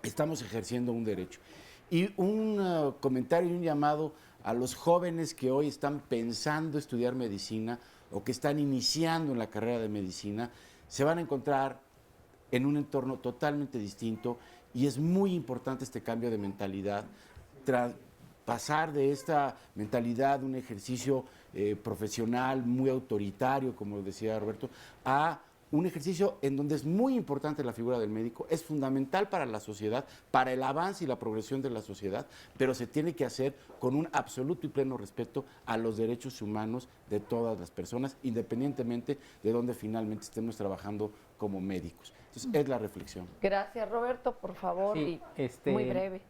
Speaker 11: estamos ejerciendo un derecho. Y un comentario y un llamado a los jóvenes que hoy están pensando estudiar medicina o que están iniciando en la carrera de medicina, se van a encontrar en un entorno totalmente distinto y es muy importante este cambio de mentalidad, pasar de esta mentalidad de un ejercicio profesional muy autoritario, como decía Roberto, a un ejercicio en donde es muy importante la figura del médico, es fundamental para la sociedad, para el avance y la progresión de la sociedad, pero se tiene que hacer con un absoluto y pleno respeto a los derechos humanos de todas las personas, independientemente de dónde finalmente estemos trabajando como médicos. Entonces, es la reflexión.
Speaker 2: Gracias, Roberto, por favor,
Speaker 12: Sí,
Speaker 2: y muy breve.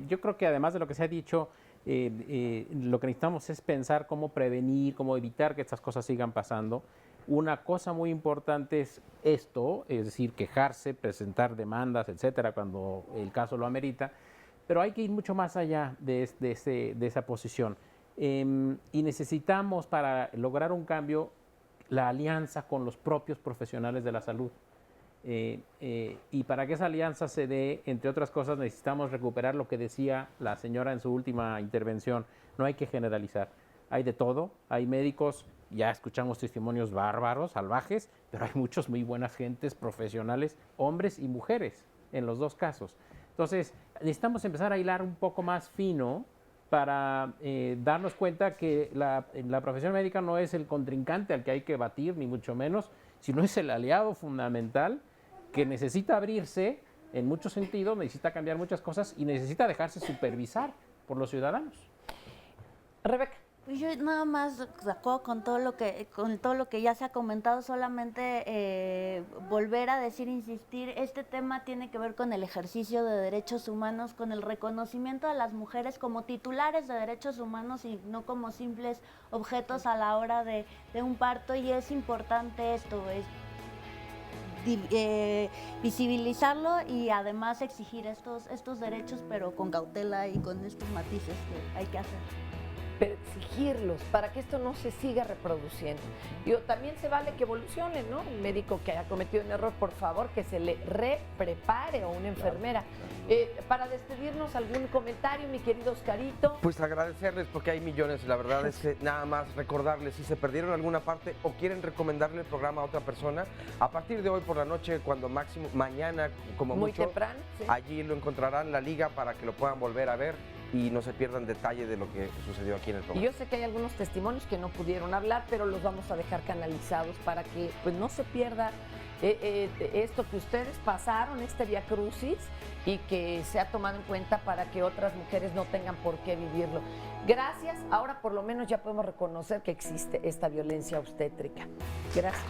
Speaker 12: Yo creo que además de lo que se ha dicho, lo que necesitamos es pensar cómo prevenir, cómo evitar que estas cosas sigan pasando. Una cosa muy importante es esto, es decir, quejarse, presentar demandas, etcétera, cuando el caso lo amerita, pero hay que ir mucho más allá de esa posición. Y necesitamos, para lograr un cambio, la alianza con los propios profesionales de la salud. Y para que esa alianza se dé, entre otras cosas, necesitamos recuperar lo que decía la señora en su última intervención. No hay que generalizar. Hay de todo. Hay médicos, ya escuchamos testimonios bárbaros, salvajes, pero hay muchos muy buenas gentes, profesionales, hombres y mujeres, en los dos casos. Entonces, necesitamos empezar a hilar un poco más fino para darnos cuenta que la profesión médica no es el contrincante al que hay que batir, ni mucho menos, sino es el aliado fundamental que necesita abrirse en muchos sentidos, necesita cambiar muchas cosas y necesita dejarse supervisar por los ciudadanos.
Speaker 2: Rebeca.
Speaker 10: Pues yo nada más de acuerdo con todo lo que ya se ha comentado, solamente volver a decir, insistir, este tema tiene que ver con el ejercicio de derechos humanos, con el reconocimiento de las mujeres como titulares de derechos humanos y no como simples objetos a la hora de un parto, y es importante esto, visibilizarlo y además exigir estos derechos, pero con cautela y con estos matices que hay que hacer.
Speaker 2: Pero exigirlos para que esto no se siga reproduciendo. Digo, también se vale que evolucione, ¿no? Un médico que haya cometido un error, por favor, que se le reprepare, o una enfermera. Para despedirnos, ¿algún comentario, mi querido Oscarito?
Speaker 3: Pues agradecerles, porque hay millones. La verdad es que nada más recordarles, si se perdieron alguna parte o quieren recomendarle el programa a otra persona, a partir de hoy por la noche, cuando máximo, mañana como
Speaker 2: muy
Speaker 3: mucho,
Speaker 2: temprano, sí.
Speaker 3: Allí lo encontrarán, la liga, para que lo puedan volver a ver y no se pierdan detalle de lo que sucedió aquí en el
Speaker 2: Y
Speaker 3: programa.
Speaker 2: yo sé que hay algunos testimonios que no pudieron hablar, pero los vamos a dejar canalizados para que pues no se pierda esto que ustedes pasaron, este Vía Crucis, y que sea tomado en cuenta para que otras mujeres no tengan por qué vivirlo. Gracias. Ahora por lo menos ya podemos reconocer que existe esta violencia obstétrica. Gracias.